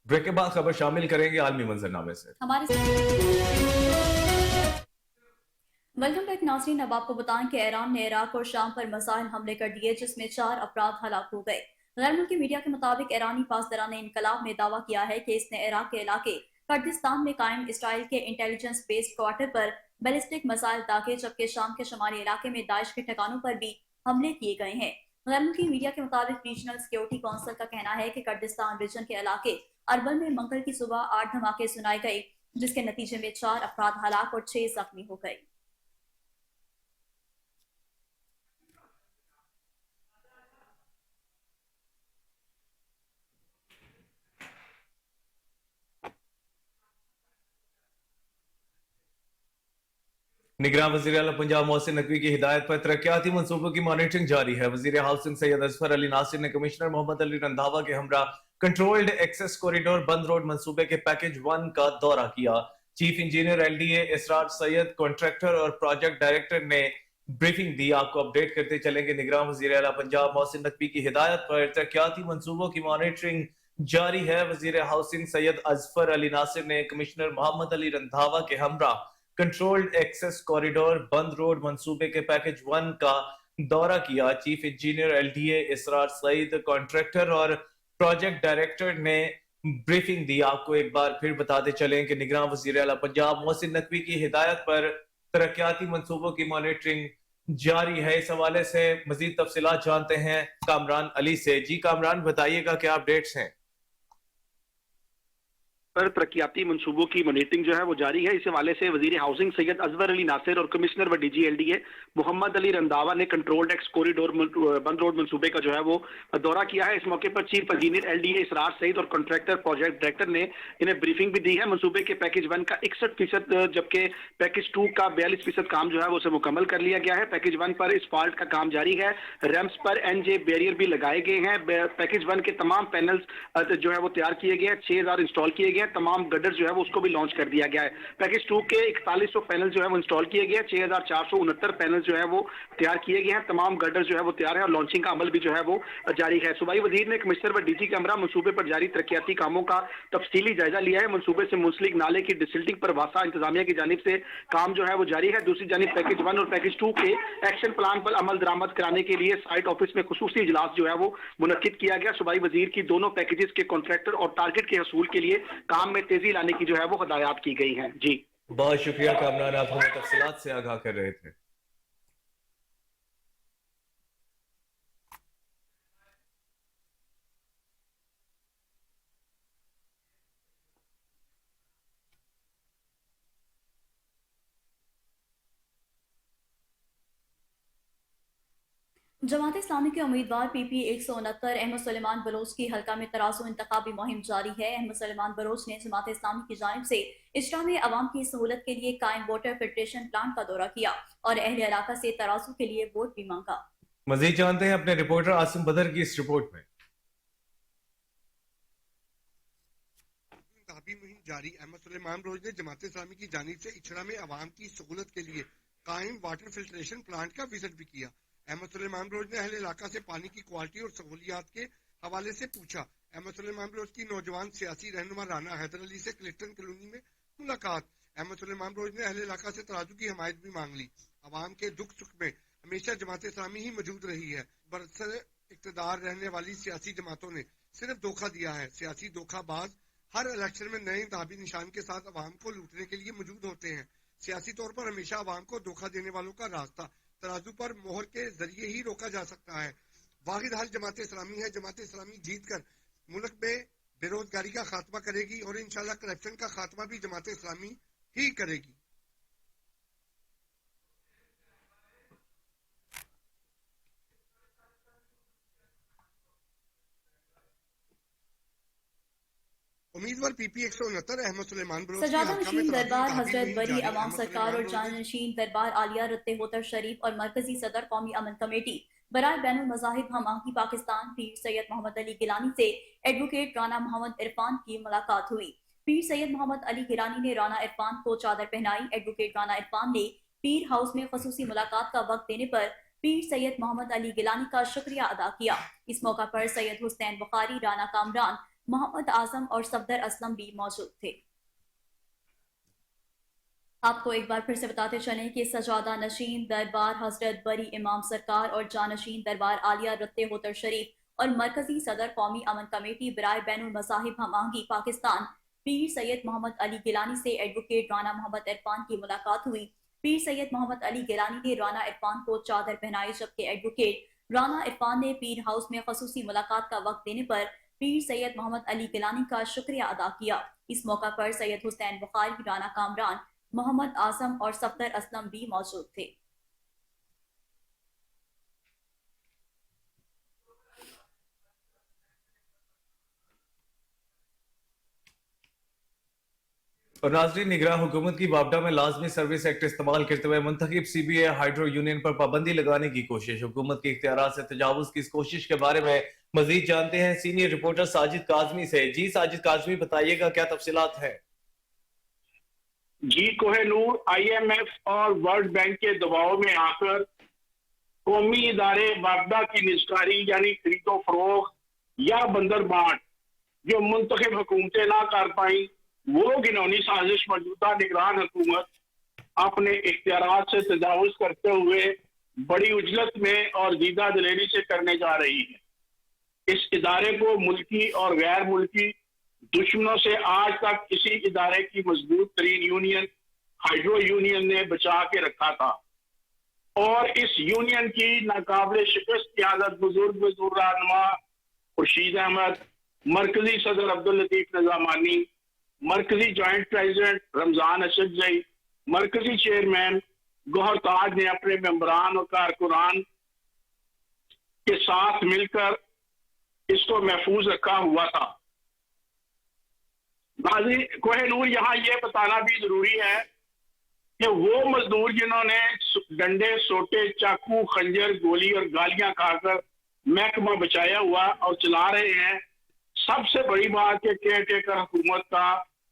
Speaker 1: بریک کے بعد خبر شامل کریں گے عالمی منظرنامے سے۔
Speaker 2: ویلکم بیک ناظرین، اب آپ کو بتائیں کہ ایران نے عراق اور شام پر میزائل حملے کر دیے، جس میں 4 افراد ہلاک ہو گئے۔ غیر ملکی میڈیا کے مطابق ایرانی پاسداران انقلاب نے دعویٰ کیا ہے کہ اس نے عراق کے علاقے کردستان میں قائم اسرائیل کے انٹیلیجنس بیس کوارٹر پر بیلسٹک میزائل داغے، جبکہ شام کے شمالی علاقے میں داعش کے ٹھکانوں پر بھی حملے کیے گئے ہیں۔ غیر ملکی میڈیا کے مطابق ریجنل سیکیورٹی کونسل کا کہنا ہے کہ کردستان ریجن کے علاقے اربل میں منگل کی صبح 8 دھماکے سنائے گئے، جس کے نتیجے میں 4 افراد ہلاک اور 6 زخمی ہو گئے۔
Speaker 1: نگراں وزیر اعلیٰ پنجاب محسن نقوی کی ہدایت پر ترقیاتی منصوبوں کی مانیٹرنگ جاری ہے۔ وزیر ہاؤسنگ سید اظفر علی ناصر نے کمشنر محمد علی رندھاوا کے ہمراہ کنٹرولڈ ایکسس کوریڈور بند روڈ منصوبے کے پیکج 1 کا دورہ کیا۔ چیف انجینئر LDA اسرار سید، کنٹریکٹر اور پروجیکٹ ڈائریکٹر نے بریفنگ دی۔ آپ کو اپڈیٹ کرتے چلیں گے۔ نگراں وزیر اعلیٰ پنجاب محسن نقوی کی ہدایت پر ترقیاتی منصوبوں کی مانیٹرنگ جاری ہے۔ وزیر ہاؤسنگ سید اظفر علی ناصر نے کمشنر محمد علی رندھاوا کے ہمراہ کنٹرولڈ ایکسس کوریڈور بند روڈ منصوبے کے پیکج 1 کا دورہ کیا۔ چیف انجینئر LDA اسرار سعید، کنٹریکٹر اور پروجیکٹ ڈائریکٹر نے بریفنگ دی۔ آپ کو ایک بار پھر بتاتے چلیں کہ نگراں وزیر اعلیٰ پنجاب محسن نقوی کی ہدایت پر ترقیاتی منصوبوں کی مانیٹرنگ جاری ہے۔ اس حوالے سے مزید تفصیلات جانتے ہیں کامران علی سے۔ جی کامران، بتائیے گا کیا اپڈیٹس ہیں؟
Speaker 4: پر ترقیاتی منصوبوں کی مانیٹرنگ جو ہے وہ جاری ہے۔ اس حوالے سے وزیر ہاؤسنگ سید اظفر علی ناصر اور کمشنر و DG LDA محمد علی رنداوا نے کنٹرولڈ ایکس کوریڈور بند روڈ منصوبے کا جو ہے وہ دورہ کیا ہے۔ اس موقع پر چیف انجینئر LDA اسرار سعید اور کنٹریکٹر پروجیکٹ ڈائریکٹر نے انہیں بریفنگ بھی دی ہے۔ منصوبے کے پیکج 1 کا 61%، جبکہ پیکج 2 کا 42% کام جو ہے وہ اسے مکمل کر لیا گیا ہے۔ پیکج 1 پر اسفالٹ کا کام جاری ہے، ریمپس پر NJ بیریئر بھی لگائے گئے ہیں۔ پیکج 1 کے تمام پینلز جو ہے وہ تیار کیے گئے ہیں، 6000 انسٹال کیے گئے ہیں۔ تمام گڈر جو ہے وہ اس کو بھی لانچ کر دیا گیا ہے۔ پیکج 2 کے 4100 پینل جو ہے وہ انسٹال کیے گئے ہیں، 6469 پینل جو ہے وہ تیار کیے گئے ہیں۔ تمام گڈر جو ہے وہ تیار ہے اور لانچنگ کا عمل بھی جو ہے وہ جاری ہے۔ صوبائی وزیر نے کمشنر و DG کے ہمراہ منصوبے پر جاری ترقیاتی کاموں کا تفصیلی جائزہ لیا ہے۔ منصوبے سے منسلک نالے کی ڈسلٹنگ پر واسطہ انتظامیہ کی جانب سے کام جو ہے وہ جاری ہے۔ دوسری جانب پیکج 1 اور پیکج 2 کے ایکشن پلان پر عمل درآمد کرانے کے لیے سائٹ آفس میں خصوصی اجلاس جو ہے وہ منعقد کیا گیا۔ صوبائی وزیر کی دونوں پیکجز کے کانٹریکٹر اور ٹارگٹ کے حصول کے لیے کام میں تیزی لانے کی جو ہے وہ ہدایات کی گئی ہیں۔ جی
Speaker 1: بہت شکریہ کامران، آپ ہمیں تفصیلات سے آگاہ کر رہے تھے۔
Speaker 2: جماعت اسلامی کے امیدوار PP 169 احمد سلیمان بلوچ کی حلقہ میں ترازو انتخابی مہم جاری ہے۔ احمد سلیمان بلوچ نے جماعت اسلامی کی جانب سے اجرا میں عوام کی سہولت کے لیے قائم ووٹر فلٹریشن پلانٹ کا دورہ کیا اور اہل علاقہ سے ترازو کے لیے ووٹ بھی مانگا۔
Speaker 1: مزید جانتے ہیں اپنے رپورٹر عاصم بدر کی اس رپورٹ میں۔
Speaker 5: انتخابی مہم جاری، احمد سلیمان بلوچ نے جماعت اسلامی کی جانب سے اچھڑا میں عوام کی سہولت کے لیے قائم واٹر فلٹریشن پلانٹ کا وزٹ بھی کیا۔ احمد سلیمان بلوچ نے اہل علاقہ سے پانی کی کوالٹی اور سہولیات کے حوالے سے پوچھا۔ احمد سلیمان بلوچ کی نوجوان سیاسی رہنما رانا حیدر علی سے کلکٹن کالونی میں ملاقات۔ احمد سلیمان بلوچ نے اہل علاقہ سے ترازو کی حمایت بھی مانگ لی۔ عوام کے دکھ سکھ میں ہمیشہ جماعت اسلامی ہی موجود رہی ہے۔ برسر اقتدار رہنے والی سیاسی جماعتوں نے صرف دھوکہ دیا ہے۔ سیاسی دھوکہ باز ہر الیکشن میں نئے انتخابی نشان کے ساتھ عوام کو لوٹنے کے لیے موجود ہوتے ہیں۔ سیاسی طور پر ہمیشہ عوام کو دھوکہ دینے والوں کا راستہ ترازو پر مہر کے ذریعے ہی روکا جا سکتا ہے۔ واحد حل جماعت اسلامی ہے۔ جماعت اسلامی جیت کر ملک میں بے روزگاری کا خاتمہ کرے گی اور انشاءاللہ کرپشن کا خاتمہ بھی جماعت اسلامی ہی کرے گی۔ امیدوار پی پی 169 احمد سلیمان بلوچ کی
Speaker 2: سجادہ
Speaker 5: حلقہ میں
Speaker 2: نشین
Speaker 5: ترازو
Speaker 2: دربار
Speaker 5: انتخابی
Speaker 2: حضرت
Speaker 5: مہم
Speaker 2: بری
Speaker 5: جاری۔
Speaker 2: عوام
Speaker 5: احمد
Speaker 2: سرکار اور
Speaker 5: سلیمان بلوچ
Speaker 2: جانشین دربار عالیہ رت ہوتر شریف اور مرکزی صدر قومی امن کمیٹی برائے بین المذاہب ہم آہنگی پاکستان پیر سید محمد علی گیلانی سے ایڈوکیٹ رانا محمد عرفان کی ملاقات ہوئی۔ پیر سید محمد علی گیلانی نے رانا عرفان کو چادر پہنائی۔ ایڈوکیٹ رانا عرفان نے پیر ہاؤس میں خصوصی ملاقات کا وقت دینے پر پیر سید محمد علی گیلانی کا شکریہ ادا کیا۔ اس موقع پر سید حسین بخاری، رانا کامران، محمد اعظم اور صفدر اسلم بھی موجود تھے۔ آپ کو ایک بار پھر سے بتاتے چلیں کہ سجادہ نشین دربار حضرت بری امام سرکار اور جانشین دربار عالیہ رت ہوتر شریف اور مرکزی صدر قومی امن کمیٹی برائے بین المذاہب ہم آہنگی پاکستان پیر سید محمد علی گیلانی سے ایڈوکیٹ رانا محمد عرفان کی ملاقات ہوئی۔ پیر سید محمد علی گیلانی نے رانا عرفان کو چادر پہنائی، جبکہ ایڈوکیٹ رانا عرفان نے پیر ہاؤس میں خصوصی ملاقات کا وقت دینے پر پیر سید محمد علی گیلانی کا شکریہ ادا کیا۔ اس موقع پر سید حسین بخاری، رانا کامران، محمد اعظم اور صفدر اسلم بھی موجود تھے۔
Speaker 1: اور ناظرین، نگراں حکومت کی بابڈا میں لازمی سروس ایکٹ استعمال کرتے ہوئے منتخب سی بی اے ہائیڈرو یونین پر پابندی لگانے کی کوشش۔ حکومت کے اختیارات سے تجاوز کی اس کوشش کے بارے میں مزید جانتے ہیں سینئر رپورٹر ساجد کاظمی سے۔ جی ساجد کاظمی، بتائیے گا کیا تفصیلات ہیں؟
Speaker 6: جی Koh Noor, I am F اور ورلڈ بینک کے دباؤ میں آ کر قومی ادارے بابڈا کی نجکاری یعنی خرید و فروخت یا بندر بانٹ جو منتخب حکومتیں نہ کر پائیں، وہ گھنونی سازش موجودہ نگران حکومت اپنے اختیارات سے تجاوز کرتے ہوئے بڑی عجلت میں اور زیادہ دلیری سے کرنے جا رہی ہے۔ اس ادارے کو ملکی اور غیر ملکی دشمنوں سے آج تک کسی ادارے کی مضبوط ترین یونین ہائیڈرو یونین نے بچا کے رکھا تھا، اور اس یونین کی ناقابل شکست قیادت بزرگ رہنما خورشید احمد، مرکزی صدر عبداللطیف نظامانی، مرکزی جوائنٹ پریزیڈنٹ رمضان اشرفزئی، مرکزی چیئرمین گوہر تاج نے اپنے ممبران اور کارکنان کے ساتھ مل کر اس کو محفوظ رکھا ہوا تھا۔ ناظرین کوہ نور، یہاں یہ بتانا بھی ضروری ہے کہ وہ مزدور جنہوں نے ڈنڈے، سوٹے، چاقو، خنجر، گولی اور گالیاں کھا کر محکمہ بچایا ہوا اور چلا رہے ہیں، سب سے بڑی بات کہ کیئر ٹیکر حکومت کا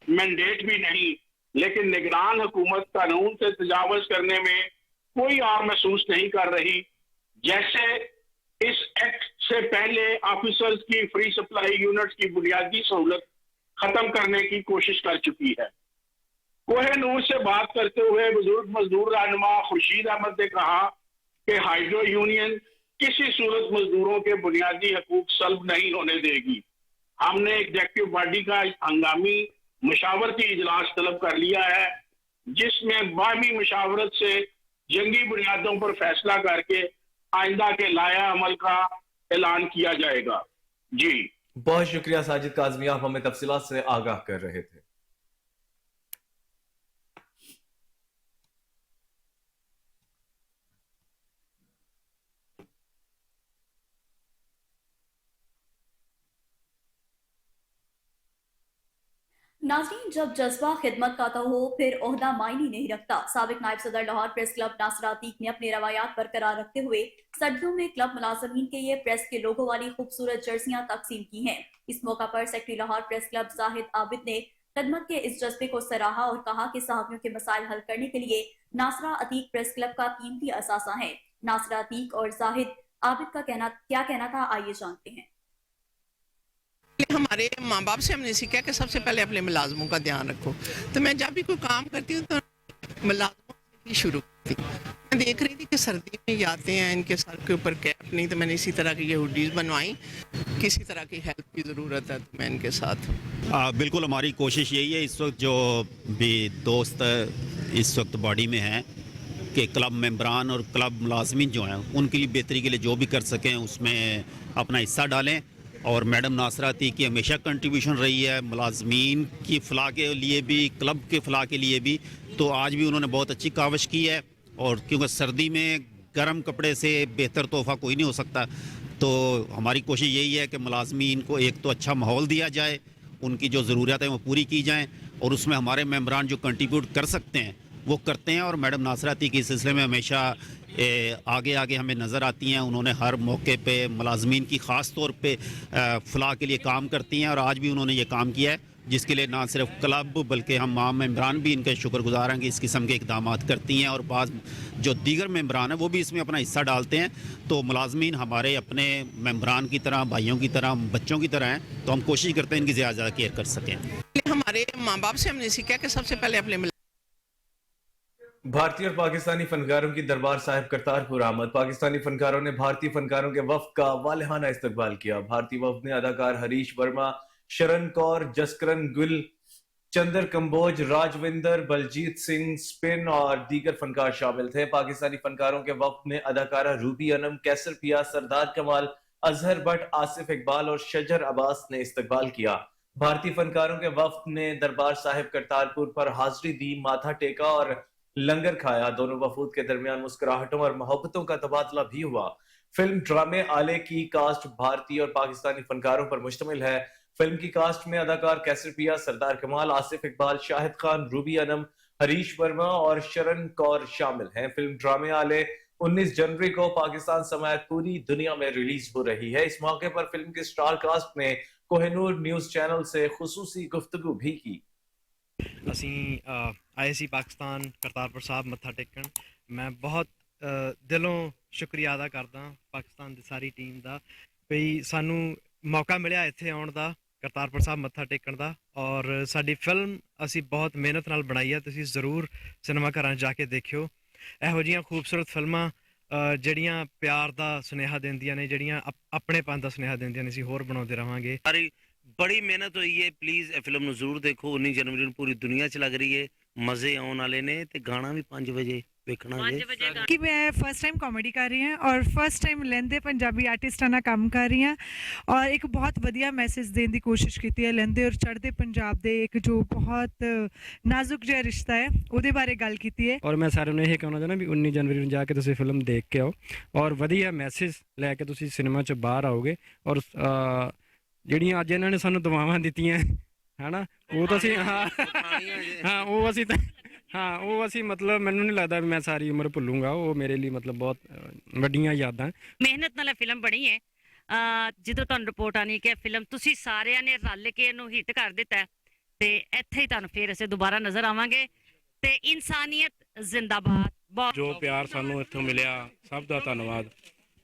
Speaker 6: مینڈیٹ بھی نہیں، لیکن نگران حکومت قانون سے تجاوز کرنے میں کوئی آر محسوس نہیں کر رہی۔ جیسے اس ایکٹ سے پہلے آفیسرز کی فری سپلائی یونٹس کی بنیادی سہولت ختم کرنے کی کوشش کر چکی ہے۔ کوہ نور سے بات کرتے ہوئے بزرگ مزدور رہنما خورشید احمد نے کہا کہ ہائیڈرو یونین کسی صورت مزدوروں کے بنیادی حقوق سلب نہیں ہونے دے گی۔ ہم نے ایگزیکٹو باڈی کا ہنگامی مشاورتی اجلاس طلب کر لیا ہے، جس میں باہمی مشاورت سے جنگی بنیادوں پر فیصلہ کر کے آئندہ کے لائحہ عمل کا اعلان کیا جائے گا۔ جی
Speaker 1: بہت شکریہ ساجد کاظمی، آپ ہمیں تفصیلات سے آگاہ کر رہے تھے۔
Speaker 2: ناظرین، جب جذبہ خدمت کا تو ہو پھر عہدہ معنی نہیں رکھتا۔ سابق نائب صدر لاہور پریس کلب ناصر عتیق نے اپنے روایات برقرار رکھتے ہوئے سردیوں میں کلب ملازمین کے لیے پریس کے لوگو والی خوبصورت جرسیاں تقسیم کی ہیں۔ اس موقع پر سیکرٹری لاہور پریس کلب زاہد عابد نے خدمت کے اس جذبے کو سراہا اور کہا کہ صحافیوں کے مسائل حل کرنے کے لیے नासरा अतीक प्रेस क्लब का कीमती असासा है। नासरा अतीक और जाहिद आबिद का क्या कहना था, आइए जानते हैं।
Speaker 7: हमारे माँ बाप से हमने सीखा कि सबसे पहले अपने मुलाजमों का ध्यान रखो, तो मैं जब भी कोई काम करती हूँ तो मुलाजमों से ही शुरू करती हूँ। मैं देख रही थी कि सर्दी में ये आते हैं, इनके सर के ऊपर कैप नहीं, तो मैंने इसी तरह की ये हुडीज बनवाई। किसी तरह की हेल्प की ज़रूरत है तो मैं इनके साथ।
Speaker 8: बिल्कुल हमारी कोशिश यही है, इस वक्त जो भी दोस्त इस वक्त बॉडी में हैं कि क्लब मेंबरान और क्लब मुलाजमीन जो हैं उनके लिए बेहतरी के लिए जो भी कर सकें उसमें अपना हिस्सा डालें। और मैडम नासरा अतीक की हमेशा कंट्रीब्यूशन रही है मुलाजमीन की फलाह के लिए भी, क्लब के फलाह के लिए भी, तो आज भी उन्होंने बहुत अच्छी काविश की है। और क्योंकि सर्दी में गर्म कपड़े से बेहतर तोहफ़ा कोई नहीं हो सकता, तो हमारी कोशिश यही है कि मुलाजमीन को एक तो अच्छा माहौल दिया जाए, उनकी जो ज़रूरत है वो पूरी की जाएँ, और उसमें हमारे मेंबरान जो कंट्रीब्यूट कर सकते हैं वो करते हैं। और मैडम नासरा अतीक इस सिलसिले में हमेशा आगे आगे हमें नज़र आती हैं। उन्होंने हर मौके पे मुलाजमीन की ख़ास तौर पे फलाह के लिए काम करती हैं, और आज भी उन्होंने ये काम किया है, जिसके लिए ना सिर्फ क्लब बल्कि हम आम मेंबरान भी इनके शुक्रगुजार हैं कि इस किस्म के इकदाम करती हैं। और बाज़ जो दीगर मेंबरान हैं वो भी इसमें अपना हिस्सा डालते हैं। तो मुलाजमीन हमारे अपने मेंबरान की तरह, भाइयों की तरह, बच्चों की तरह हैं, तो हम कोशिश करते हैं इनकी ज़्यादा केयर कर सकें।
Speaker 7: हमारे माँ बाप से हमने सीखा कि सबसे पहले अपने
Speaker 1: भारतीय और पाकिस्तानी फनकारों की दरबार साहिब करतारपुर आमद। पाकिस्तानी फनकारों ने भारतीय फनकारों के वफ्द का वालिहाना इस्तकबाल किया। भारतीय वफ्द ने अदाकार हरीश वर्मा, शरण कौर, जसकरण गुल, चंद्र कंबोज, राजविंदर, बलजीत सिंह, स्पिन और दीगर फनकार शामिल थे। पाकिस्तानी फनकारों के वफ्द में अदाकारा रूबी अनम, कैसर पिया, सरदार कमाल, अजहर भट्ट, आसिफ इकबाल और शजर अब्बास ने इस्तकबाल किया। भारतीय फनकारों के वफ्द ने दरबार साहिब करतारपुर पर हाजिरी दी, माथा टेका और लंगर खाया। दोनों वफूद के दरमियान मुस्कुराहटों और मोहब्बतों का तबादला भी हुआ। फिल्म ड्रामे आले की कास्ट भारतीय और पाकिस्तानी फनकारों पर मुश्तमिल है। फिल्म की कास्ट में अदाकार कैसर पिया, सरदार कमाल, आसिफ इकबाल, शाहिद खान, रूबी अनम, हरीश वर्मा और शरण कौर शामिल हैं। फिल्म ड्रामे आले 19 जनवरी को पाकिस्तान समेत पूरी दुनिया में रिलीज हो रही है। इस मौके पर फिल्म के स्टार कास्ट ने कोहिनूर न्यूज चैनल से खुसूसी गुफ्तगू भी की।
Speaker 9: ਅਸੀਂ ਆਏ ਸੀ ਪਾਕਿਸਤਾਨ ਕਰਤਾਰਪੁਰ ਸਾਹਿਬ ਮੱਥਾ ਟੇਕਣ। ਮੈਂ ਬਹੁਤ ਦਿਲੋਂ ਸ਼ੁਕਰੀਆ ਅਦਾ ਕਰਦਾ ਪਾਕਿਸਤਾਨ ਦੀ ਸਾਰੀ ਟੀਮ ਦਾ ਵੀ ਸਾਨੂੰ ਮੌਕਾ ਮਿਲਿਆ ਇੱਥੇ ਆਉਣ ਦਾ, ਕਰਤਾਰਪੁਰ ਸਾਹਿਬ ਮੱਥਾ ਟੇਕਣ ਦਾ। ਔਰ ਸਾਡੀ ਫਿਲਮ ਅਸੀਂ ਬਹੁਤ ਮਿਹਨਤ ਨਾਲ ਬਣਾਈ ਹੈ, ਤੁਸੀਂ ਜ਼ਰੂਰ ਸਿਨੇਮਾ ਘਰਾਂ ਜਾ ਕੇ ਦੇਖਿਓ। ਇਹੋ ਜਿਹੀਆਂ ਖੂਬਸੂਰਤ ਫਿਲਮਾਂ ਜਿਹੜੀਆਂ ਪਿਆਰ ਦਾ ਸੁਨੇਹਾ ਦਿੰਦੀਆਂ ਨੇ, ਜਿਹੜੀਆਂ ਆਪਣੇਪਨ ਦਾ ਸੁਨੇਹਾ ਦਿੰਦੀਆਂ ਨੇ, ਅਸੀਂ ਹੋਰ ਬਣਾਉਂਦੇ ਰਹਾਂਗੇ।
Speaker 10: बड़ी मेहनत हुई है, प्लीज़ ए फिल्म जरूर देखो। 19 जनवरी ਨੂੰ पूरी दुनिया च लग रही है, मजे आने वाले ने ते गाना भी 5 वजे ਵੇਖਣਾ ਹੈ
Speaker 11: ਕਿ ਮੈਂ ਫਸਟ ਟਾਈਮ ਕਾਮੇਡੀ ਕਰ ਰਹੀ ਹਾਂ ਔਰ ਫਸਟ ਟਾਈਮ ਲਹਿੰਦੇ ਪੰਜਾਬੀ ਆਰਟਿਸਟਾਂ ਨਾਲ ਕੰਮ ਕਰ ਰਹੀ ਹਾਂ ਔਰ ਇੱਕ ਬਹੁਤ ਵਧੀਆ ਮੈਸੇਜ ਦੇਣ ਦੀ ਕੋਸ਼ਿਸ਼ ਕੀਤੀ ਹੈ ਲਹਿੰਦੇ ਔਰ ਚੜ੍ਹਦੇ ਪੰਜਾਬ ਦੇ ਇੱਕ ਜੋ ਬਹੁਤ ਨਾਜ਼ੁਕ ਜਿਹਾ ਰਿਸ਼ਤਾ ਹੈ ਉਹਦੇ ਬਾਰੇ ਗੱਲ ਕੀਤੀ ਹੈ।
Speaker 9: ਔਰ ਮੈਂ ਸਾਰਿਆਂ ਨੂੰ ਇਹ ਕਹਿਣਾ ਚਾਹੁੰਦਾ ਵੀ 19 ਜਨਵਰੀ ਨੂੰ ਜਾ ਕੇ ਤੁਸੀਂ ਫਿਲਮ ਦੇਖ ਕੇ ਆਓ ਔਰ ਵਧੀਆ ਮੈਸੇਜ ਲੈ ਕੇ ਤੁਸੀਂ ਸਿਨੇਮਾ 'ਚ ਬਾਹਰ ਆਓਗੇ ਔਰ ਜਿਹੜੀਆਂ ਅੱਜ ਇਹਨਾਂ ਨੇ ਸਾਨੂੰ ਦੁਆਵਾਂ ਦਿੱਤੀਆਂ ਹੈ ਨਾ ਉਹ ਤਾਂ ਅਸੀਂ ਹਾਂ ਉਹ ਅਸੀਂ ਤਾਂ ਹਾਂ ਉਹ ਅਸੀਂ ਮਤਲਬ ਮੈਨੂੰ ਨਹੀਂ ਲੱਗਦਾ ਵੀ ਮੈਂ ਸਾਰੀ ਉਮਰ ਭੁੱਲੂੰਗਾ। ਉਹ ਮੇਰੇ ਲਈ ਮਤਲਬ ਬਹੁਤ ਵੱਡੀਆਂ ਯਾਦਾਂ।
Speaker 12: ਮਿਹਨਤ ਨਾਲ ਫਿਲਮ ਬਣੀ ਹੈ। ਜਦੋਂ ਤੁਹਾਨੂੰ ਰਿਪੋਰਟ ਆਣੀ ਕਿ ਫਿਲਮ ਤੁਸੀਂ ਸਾਰਿਆਂ ਨੇ ਰਲ ਕੇ ਇਹਨੂੰ ਹਿੱਟ ਕਰ ਦਿੱਤਾ ਤੇ ਇੱਥੇ ਹੀ ਤੁਹਾਨੂੰ ਫੇਰ ਅਸੀਂ ਦੁਬਾਰਾ ਨਜ਼ਰ ਆਵਾਂਗੇ ਤੇ ਇਨਸਾਨੀਅਤ ਜ਼ਿੰਦਾਬਾਦ।
Speaker 9: ਜੋ ਪਿਆਰ ਸਾਨੂੰ ਇੱਥੋਂ ਮਿਲਿਆ ਸਭ ਦਾ ਧੰਨਵਾਦ।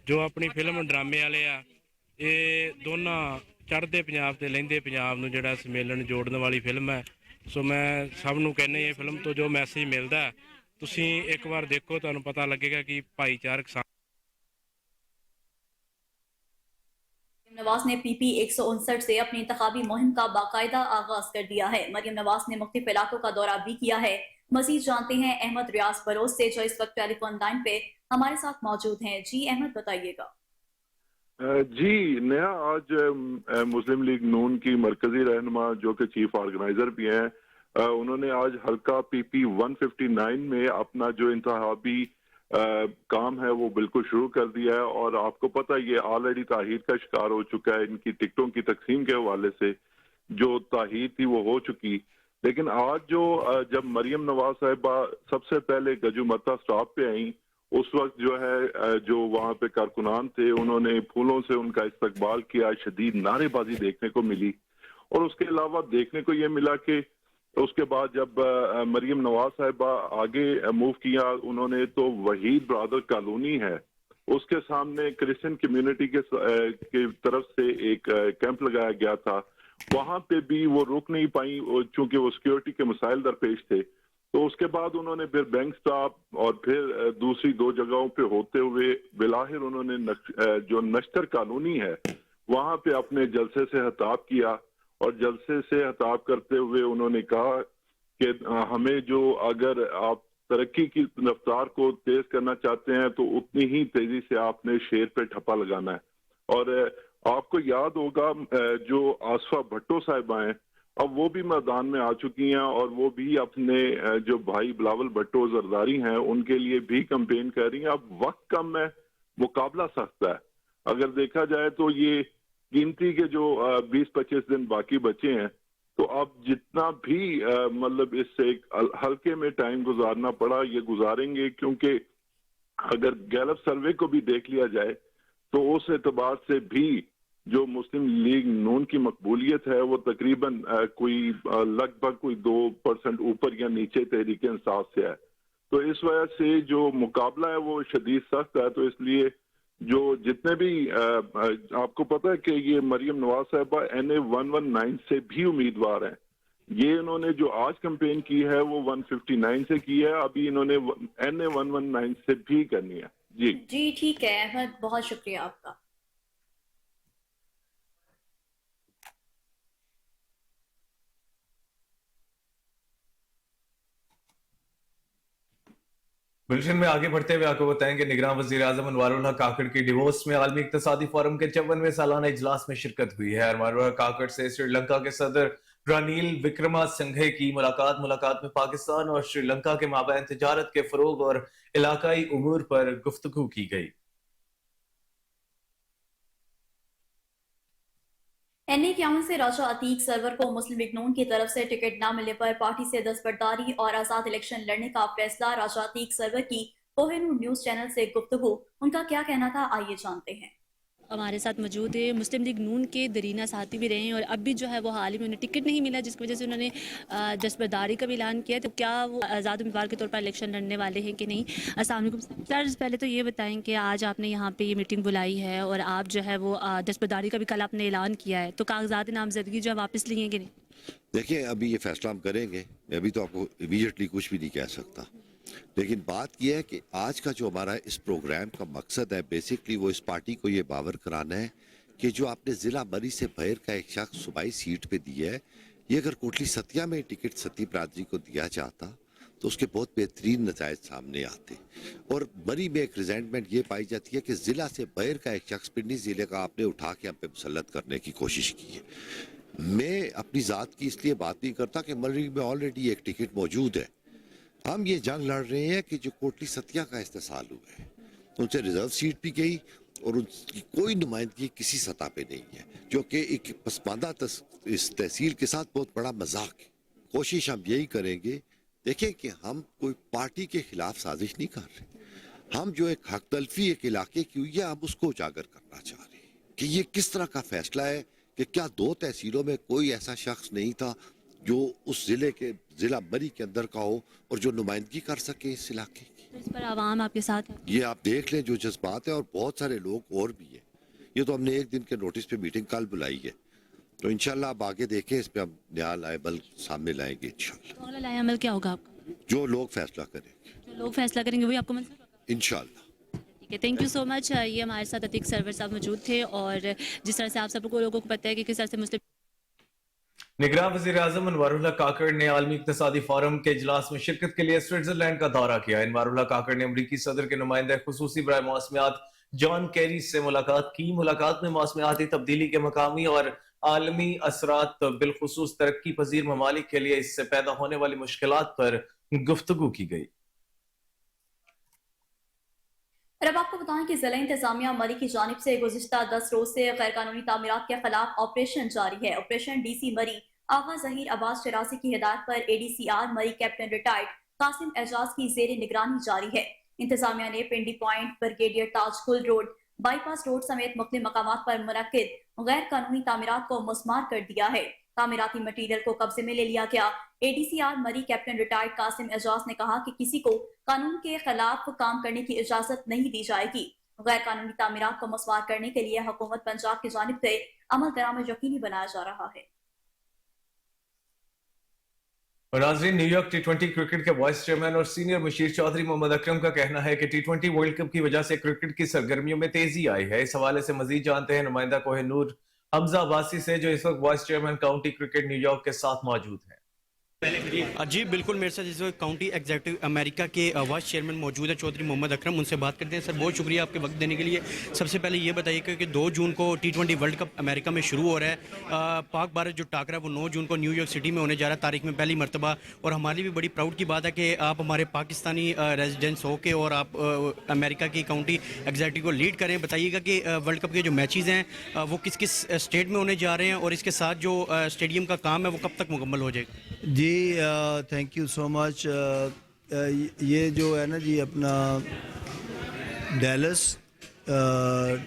Speaker 9: ਜੋ ਆਪਣੀ ਫਿਲਮ ਡਰਾਮੇ ਵਾਲੇ ਆ ਇਹ ਦੋਨਾਂ ਚੜ੍ਹਦੇ ਪੰਜਾਬ ਤੇ ਲਹਿੰਦੇ ਪੰਜਾਬ ਨੂੰ ਜਿਹੜਾ ਸੰਮੇਲਨ ਜੋੜਨ ਵਾਲੀ ਫਿਲਮ ਹੈ। ਸੋ ਮੈਂ ਸਭ ਨੂੰ ਕਹਿੰਦਾ ਇਹ ਫਿਲਮ ਤੋਂ ਜੋ ਮੈਸੇਜ ਮਿਲਦਾ ਤੁਸੀਂ ਇੱਕ ਵਾਰ ਦੇਖੋ ਤੁਹਾਨੂੰ ਪਤਾ ਲੱਗੇਗਾ ਕਿ ਭਾਈਚਾਰਕ
Speaker 2: नवाज ने PP 159 से अपनी इंतखाबी मुहिम का बाकायदा आगाज कर दिया है। मरियम नवाज ने मुख्तलिफ इलाकों का दौरा भी किया है। मजीद जानते हैं अहमद रियाज बलोच से जो इस वक्त टेलीफोन लाइन पे हमारे साथ मौजूद हैं। जी अहमद बताइएगा।
Speaker 6: जी नया आज मुस्लिम लीग नून की मरकजी रहनुमा जो कि चीफ ऑर्गेनाइजर भी हैं उन्होंने आज हल्का PP 159 में अपना जो इंतखाबी काम है वो बिल्कुल शुरू कर दिया है और आपको पता है ये ऑलरेडी ताहीर का शिकार हो चुका है। इनकी टिकटों की तकसीम के हवाले से जो ताहीर थी वो हो चुकी, लेकिन आज जो जब मरियम नवाज साहिबा सबसे पहले गजुमत्ता स्टॉप पे आई उस वक्त जो है जो वहाँ पे कारकुनान थे उन्होंने फूलों से उनका इस्तकबाल किया, शदीद नारेबाजी देखने को मिली और उसके अलावा देखने को ये मिला कि
Speaker 13: اس کے بعد جب مریم نواز صاحبہ آگے موو کیا انہوں نے تو وحید برادر کالونی ہے اس کے سامنے کرسچن کمیونٹی کے طرف سے ایک کیمپ لگایا گیا تھا. وہاں پہ بھی وہ رک نہیں پائیں چونکہ وہ سیکیورٹی کے مسائل درپیش تھے. تو اس کے بعد انہوں نے پھر بینک سٹاپ اور پھر دوسری 2 جگہوں پہ ہوتے ہوئے بالآخر انہوں نے جو نشتر کالونی ہے وہاں پہ اپنے جلسے سے خطاب کیا اور جلسے سے خطاب کرتے ہوئے انہوں نے کہا کہ ہمیں جو اگر آپ ترقی کی رفتار کو تیز کرنا چاہتے ہیں تو اتنی ہی تیزی سے آپ نے شیر پہ ٹھپا لگانا ہے. اور آپ کو یاد ہوگا جو آصفہ بھٹو صاحبہ ہیں اب وہ بھی میدان میں آ چکی ہیں اور وہ بھی اپنے جو بھائی بلاول بھٹو زرداری ہیں ان کے لیے بھی کمپین کر رہی ہیں. اب وقت کم ہے, مقابلہ سخت ہے. اگر دیکھا جائے تو یہ قیمتی کے جو 20-25 دن باقی بچے ہیں تو اب جتنا بھی مطلب اس سے ایک ہلکے میں ٹائم گزارنا پڑا یہ گزاریں گے, کیونکہ اگر گیلپ سروے کو بھی دیکھ لیا جائے تو اس اعتبار سے بھی جو مسلم لیگ نون کی مقبولیت ہے وہ تقریباً کوئی لگ بھگ کوئی 2% اوپر یا نیچے تحریک انصاف سے ہے. تو اس وجہ سے جو مقابلہ ہے وہ شدید سخت ہے. تو اس لیے جو جتنے بھی آپ کو پتہ ہے کہ یہ مریم نواز صاحبہ NA 119 سے بھی امیدوار ہیں. یہ انہوں نے جو آج کمپین کی ہے وہ 159 سے کی ہے, ابھی انہوں نے NA 119 سے بھی کرنی ہے.
Speaker 2: جی ٹھیک ہے احمد, بہت شکریہ آپ کا.
Speaker 1: بلشن میں آگے بڑھتے ہوئے آپ کو بتائیں کہ نگراں وزیر اعظم انوار الحق کاکڑ کی ڈیووس میں عالمی اقتصادی فورم کے 54ویں سالانہ اجلاس میں شرکت ہوئی ہے. انوار الحق کاکڑ سے سری لنکا کے صدر رانیل وکرما سنگھے کی ملاقات میں پاکستان اور سری لنکا کے مابین تجارت کے فروغ اور علاقائی امور پر گفتگو کی گئی.
Speaker 2: NA-51 سے راجہ عتیق سرور کو مسلم لیگ نون کی طرف سے ٹکٹ نہ ملنے پر پارٹی سے دستبرداری اور آزاد الیکشن لڑنے کا فیصلہ. راجہ عتیق سرور کی کوہ نور نیوز چینل سے گفتگو, ان کا کیا کہنا تھا آئیے جانتے ہیں.
Speaker 14: ہمارے ساتھ موجود ہے مسلم لیگ نون کے درینہ ساتھی بھی رہے ہیں اور اب بھی جو ہے وہ حال ہی میں انہیں ٹکٹ نہیں ملا جس کی وجہ سے انہوں نے دستبرداری کا بھی اعلان کیا. تو کیا وہ آزاد امیدوار کے طور پر الیکشن لڑنے والے ہیں کہ نہیں؟ السلام علیکم سر. پہلے تو یہ بتائیں کہ آج آپ نے یہاں پہ یہ میٹنگ بلائی ہے اور آپ جو ہے وہ دستبرداری کا بھی کل آپ نے اعلان کیا ہے, تو کاغذات نامزدگی جو ہے واپس لیے کہ نہیں؟
Speaker 15: دیکھیں ابھی یہ فیصلہ ہم کریں گے, میں ابھی تو آپ کو امیڈیٹلی کچھ بھی نہیں کہہ سکتا, لیکن بات یہ ہے کہ آج کا جو ہمارا اس پروگرام کا مقصد ہے بیسکلی وہ اس پارٹی کو یہ باور کرانا ہے کہ جو آپ نے ضلع مری سے بہر کا ایک شخص صوبائی سیٹ پہ دیا ہے, یہ اگر کوٹلی ستیا میں ٹکٹ ستی برادری کو دیا جاتا تو اس کے بہت بہترین نتائج سامنے آتے. اور مری میں ایک ریزینٹمنٹ یہ پائی جاتی ہے کہ ضلع سے بہر کا ایک شخص پنڈی ضلع کا آپ نے اٹھا کے ہم پہ مسلط کرنے کی کوشش کی ہے. میں اپنی ذات کی اس لیے بات نہیں کرتا کہ مری میں آلریڈی ایک ٹکٹ موجود ہے. ہم یہ جنگ لڑ رہے ہیں کہ جو کوٹلی ستیا کا استحصال ہوا ہے ان سے ریزرو سیٹ بھی گئی اور ان کی کوئی نمائندگی کسی سطح پہ نہیں ہے, جو کہ ایک پسماندہ اس تحصیل کے ساتھ بہت بڑا مذاق ہے. کوشش ہم یہی کریں گے, دیکھیں کہ ہم کوئی پارٹی کے خلاف سازش نہیں کر رہے, ہم جو ایک حق تلفی ایک علاقے کی ہوئی ہے ہم اس کو اجاگر کرنا چاہ رہے ہیں کہ یہ کس طرح کا فیصلہ ہے کہ کیا 2 تحصیلوں میں کوئی ایسا شخص نہیں تھا جو اس ضلع مری کے اندر کا ہو اور جو نمائندگی کر سکے اس علاقے کی.
Speaker 14: تو اس پر عوام آپ کے ساتھ ہے؟
Speaker 15: یہ آپ دیکھ لیں جو جذبات ہے, اور بہت سارے لوگ اور بھی ہیں. یہ تو ہم نے ایک دن کے نوٹس پہ میٹنگ کل بلائی ہے, تو انشاءاللہ آپ آگے دیکھیں اس پہ ہم نیا لائے عمل سامنے لائیں گے انشاءاللہ.
Speaker 14: اگلا لائے عمل کیا ہوگا آپ کا؟
Speaker 15: جو لوگ فیصلہ کریں گے,
Speaker 14: جو لوگ فیصلہ کریں گے وہی آپ کو منظور ہوگا
Speaker 15: انشاءاللہ.
Speaker 14: ٹھیک ہے, تھینک یو سو مچ. یہ ہمارے ساتھ عتیق سرور صاحب موجود تھے, اور جس طرح سے آپ سب کو لوگوں کو پتہ ہے کہ کس طرح سے مسلم
Speaker 1: نگراں وزیر اعظم انوار الحق کاکڑ نے عالمی اقتصادی فورم کے اجلاس میں شرکت کے لیے سوئٹزرلینڈ کا دورہ کیا. انوار الحق کاکڑ نے امریکی صدر کے نمائندہ خصوصی برائے موسمیات جان کیری سے ملاقات کی. ملاقات میں موسمیاتی تبدیلی کے مقامی اور عالمی اثرات بالخصوص ترقی پذیر ممالک کے لیے اس سے پیدا ہونے والی مشکلات پر گفتگو کی گئی.
Speaker 2: اور اب آپ کو بتائیں کہ ضلع انتظامیہ مری کی جانب سے گزشتہ 10 روز سے غیر قانونی تعمیرات کے خلاف آپریشن جاری ہے. آپریشن DC مری آغا ظہیر عباس شرازی کی ہدایت پر ADCR مری کیپٹن ریٹائرڈ قاسم اعجاز کی زیر نگرانی جاری ہے. انتظامیہ نے Pindi point, brigadier Taj Gul road, by pass road سمیت مختلف مقامات پر منعقد غیر قانونی تعمیرات کو مسمار کر دیا ہے. تعمیراتی مٹیریل کو قبضے میں لے لیا گیا۔ ADCR مری کیپٹن ریٹائرڈ قاسم اعجاز نے کہا کہ کسی کو قانون کے خلاف کام کرنے کی اجازت نہیں دی جائے گی۔ غیر قانونی تعمیرات کو مسمار کرنے کے لیے حکومت پنجاب کی جانب سے عمل درآمد یقینی بنایا جا رہا ہے۔
Speaker 1: اور ناظرین، نیو یارک T20 کرکٹ کے وائس چیئرمین اور سینئر مشیر چودھری محمد اکرم کا کہنا ہے کہ T20 ورلڈ کپ کی وجہ سے کرکٹ کی سرگرمیوں میں تیزی آئی ہے۔ اس حوالے سے مزید جانتے ہیں نمائندہ کوہ نور حمزہ عباسی سے، جو اس وقت vice chairman county cricket new York کے ساتھ موجود ہیں۔
Speaker 16: جی بالکل، میرے ساتھ اس وقت کاؤنٹی ایگزیکٹو امریکہ کے وائس چیئرمین موجود ہے چودھری محمد اکرم، ان سے بات کرتے ہیں۔ سر بہت شکریہ آپ کے وقت دینے کے لیے۔ سب سے پہلے یہ بتائیے کہ 2 جون کو T20 ورلڈ کپ امریکہ میں شروع ہو رہا ہے۔ پاک بھارت جو ٹاکرا ہے وہ 9 جون کو نیو یارک سٹی میں ہونے جا رہا ہے، تاریخ میں پہلی مرتبہ، اور ہماری بھی بڑی پراؤڈ کی بات ہے کہ آپ ہمارے پاکستانی ریزیڈنس ہو کے اور آپ امریکہ کی کاؤنٹی ایگزیکٹو کو لیڈ کریں۔ بتائیے گا کہ ورلڈ کپ کے جو میچز ہیں وہ کس کس اسٹیٹ میں ہونے جا رہے ہیں، اور اس کے ساتھ جو اسٹیڈیم کا کام ہے وہ کب تک مکمل ہو جائے گا؟
Speaker 17: جی تھینک یو سو مچ۔ یہ جو ہے نا جی اپنا ڈیلس،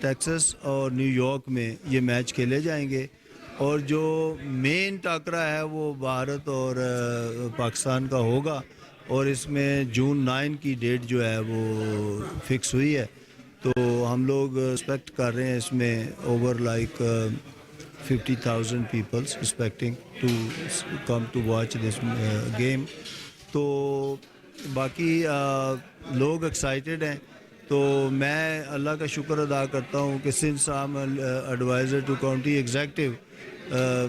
Speaker 17: ٹیکسس اور نیو یارک میں یہ میچ کھیلے جائیں گے، اور جو مین ٹاکرا ہے وہ بھارت اور پاکستان کا ہوگا، اور اس میں جون 9 کی ڈیٹ جو ہے وہ فکس ہوئی ہے۔ تو ہم لوگ ایکسپیکٹ کر رہے ہیں اس میں over like 50,000 people expecting to come to watch this game. تو باقی لوگ ایکسائٹیڈ ہیں، تو میں اللہ کا شکر ادا کرتا ہوں کہ since I am adviser to county executive,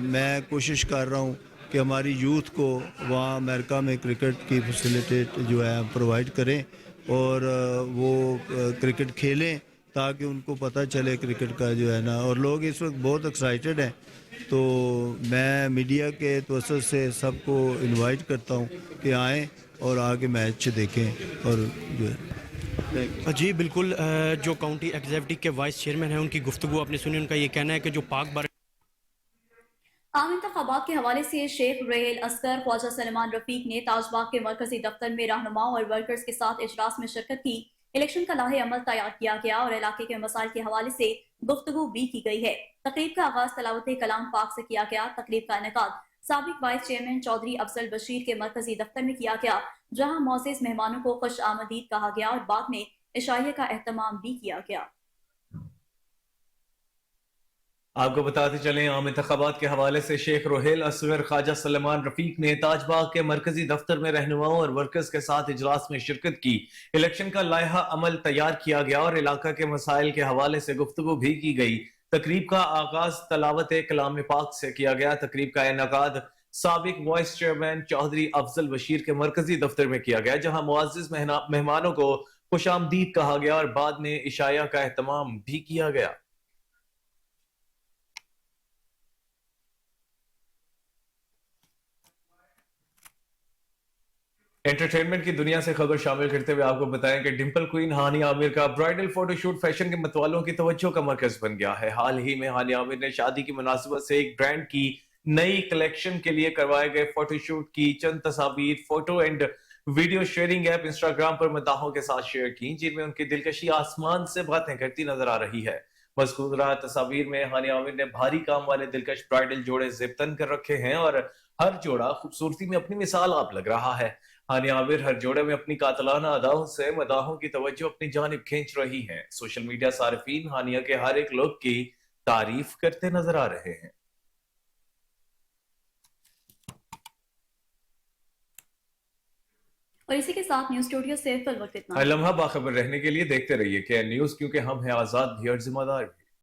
Speaker 17: میں کوشش کر رہا ہوں کہ ہماری یوتھ کو وہاں امریکہ میں کرکٹ کی فیسیلیٹیٹ جو ہے پرووائڈ کریں، اور وہ کرکٹ کھیلیں تاکہ ان کو پتہ چلے کرکٹ کا جو ہے نا، اور لوگ اس وقت بہت ایکسائٹیڈ ہیں۔ تو میں میڈیا کے توسط سے سب کو انوائٹ کرتا ہوں کہ آئیں اور آ کے میچ دیکھیں، اور جو ہے
Speaker 16: جی بالکل، جو کاؤنٹی ایگزیکٹو کے وائس چیئرمین ہیں ان کی گفتگو آپ نے سنی۔ ان کا یہ کہنا ہے کہ جو پاک بھارت
Speaker 2: عام انتخابات کے حوالے سے شیخ ریحیل اصغر خواجہ سلیمان رفیق نے تاج باغ کے مرکزی دفتر میں رہنماؤں اور ورکرز کے ساتھ اجلاس میں شرکت کی۔ الیکشن کا لاہے عمل تیار کیا گیا اور علاقے کے مسائل کے حوالے سے گفتگو بھی کی گئی ہے۔ تقریب کا آغاز تلاوت کلام پاک سے کیا گیا۔ تقریب کا انعقاد سابق وائس چیئرمین چودھری افضل بشیر کے مرکزی دفتر میں کیا گیا، جہاں معزز مہمانوں کو خوش آمدید کہا گیا اور بعد میں عشائیہ کا اہتمام بھی کیا گیا۔
Speaker 1: آپ کو بتاتے چلیں، عام انتخابات کے حوالے سے شیخ ریحیل اصغر خواجہ سلیمان رفیق نے تاج باغ کے مرکزی دفتر میں رہنماؤں اور ورکرز کے ساتھ اجلاس میں شرکت کی۔ الیکشن کا لائحہ عمل تیار کیا گیا اور علاقہ کے مسائل کے حوالے سے گفتگو بھی کی گئی۔ تقریب کا آغاز تلاوت کلام پاک سے کیا گیا۔ تقریب کا انعقاد سابق وائس چیئرمین چودھری افضل بشیر کے مرکزی دفتر میں کیا گیا، جہاں معزز مہمانوں کو خوش آمدید کہا گیا اور بعد میں عشائیہ کا اہتمام بھی کیا گیا۔ انٹرٹینمنٹ کی دنیا سے خبر شامل کرتے ہوئے آپ کو بتائیں کہ ڈمپل کوئین ہانی عامر کا برائڈل فوٹو شوٹ فیشن کے متوالوں کی توجہ کا مرکز بن گیا ہے۔ حال ہی میں ہانی عامر نے شادی کی مناسبت سے ایک برانڈ کی نئی کلیکشن کے لیے کروائے گئے فوٹو شوٹ کی چند تصاویر photo and video sharing app Instagram پر مداحوں کے ساتھ شیئر کی، جن میں ان کی دلکشی آسمان سے باتیں کرتی نظر آ رہی ہے۔ مذکورہ تصاویر میں ہانی عامر نے بھاری کام والے دلکش برائڈل جوڑے زبطن کر رکھے ہیں، اور ہر جوڑا خوبصورتی میں اپنی مثال آپ لگ رہا ہے۔ ہانی عامر ہر جوڑے میں اپنی قاتلانہ اداؤں سے مداحوں کی توجہ اپنی جانب کھینچ رہی ہیں۔ سوشل میڈیا صارفین ہانیہ کے ہر ایک لوگ کی تعریف کرتے نظر آ رہے ہیں۔
Speaker 2: اور اسی کے ساتھ نیوز اسٹوڈیو سے فی الوقت اتنا۔
Speaker 1: ہر لمحہ باخبر رہنے کے لیے دیکھتے رہیے کہ نیوز، کیونکہ ہم ہیں آزاد بھی اور ذمہ دار بھی۔